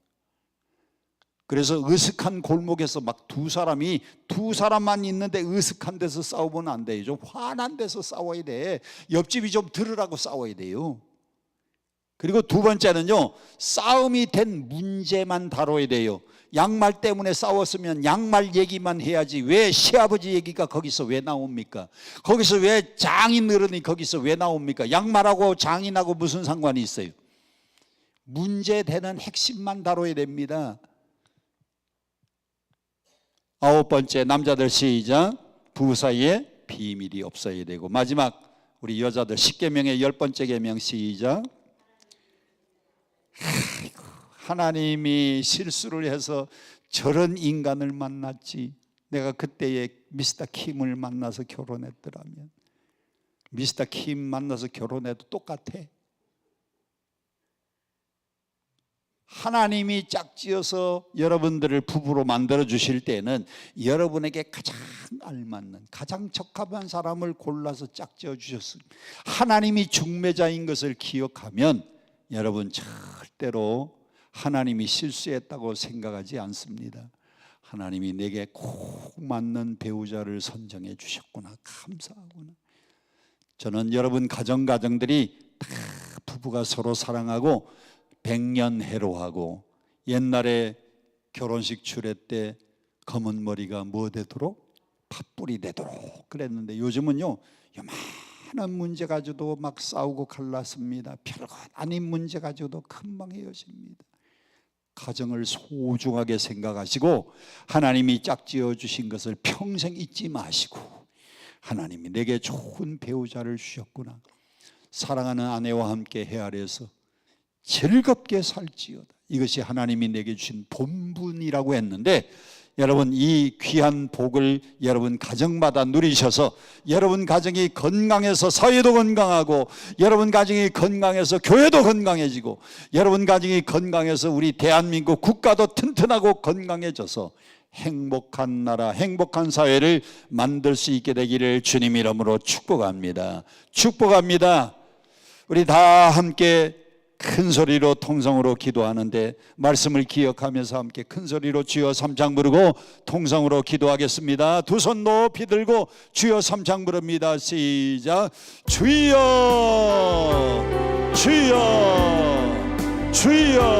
그래서 으슥한 골목에서 막 두 사람만 있는데 으슥한 데서 싸우면 안 돼요. 좀 환한 데서 싸워야 돼. 옆집이 좀 들으라고 싸워야 돼요. 그리고 두 번째는요, 싸움이 된 문제만 다뤄야 돼요. 양말 때문에 싸웠으면 양말 얘기만 해야지 왜 시아버지 얘기가 거기서 왜 나옵니까? 거기서 왜 장인 어른이 거기서 왜 나옵니까? 양말하고 장인하고 무슨 상관이 있어요? 문제되는 핵심만 다뤄야 됩니다. 9번째 남자들 시작. 부부 사이에 비밀이 없어야 되고, 마지막 우리 여자들 10계명의 10번째 계명 시작. 하나님이 실수를 해서 저런 인간을 만났지. 내가 그때에 미스터 킴을 만나서 결혼했더라면, 미스터 킴 만나서 결혼해도 똑같아. 하나님이 짝지어서 여러분들을 부부로 만들어 주실 때는 여러분에게 가장 알맞는, 가장 적합한 사람을 골라서 짝지어 주셨습니다. 하나님이 중매자인 것을 기억하면 여러분 절대로 하나님이 실수했다고 생각하지 않습니다. 하나님이 내게 꼭 맞는 배우자를 선정해 주셨구나, 감사하구나. 저는 여러분 가정들이 다 부부가 서로 사랑하고 백년해로하고, 옛날에 결혼식 주례 때 검은 머리가 뭐 되도록? 팥불이 되도록 그랬는데, 요즘은요 요만한 문제 가지고도 막 싸우고 갈랐습니다. 별것 아닌 문제 가지고도 금방 헤어집니다. 가정을 소중하게 생각하시고 하나님이 짝지어 주신 것을 평생 잊지 마시고, 하나님이 내게 좋은 배우자를 주셨구나, 사랑하는 아내와 함께 헤아려서 즐겁게 살지어다. 이것이 하나님이 내게 주신 본분이라고 했는데, 여러분 이 귀한 복을 여러분 가정마다 누리셔서 여러분 가정이 건강해서 사회도 건강하고, 여러분 가정이 건강해서 교회도 건강해지고, 여러분 가정이 건강해서 우리 대한민국 국가도 튼튼하고 건강해져서 행복한 나라, 행복한 사회를 만들 수 있게 되기를 주님 이름으로 축복합니다. 축복합니다. 우리 다 함께 큰 소리로 통성으로 기도하는데, 말씀을 기억하면서 함께 큰 소리로 주여 삼창 부르고 통성으로 기도하겠습니다. 두 손 높이 들고 주여 삼창 부릅니다. 시작. 주여 주여 주여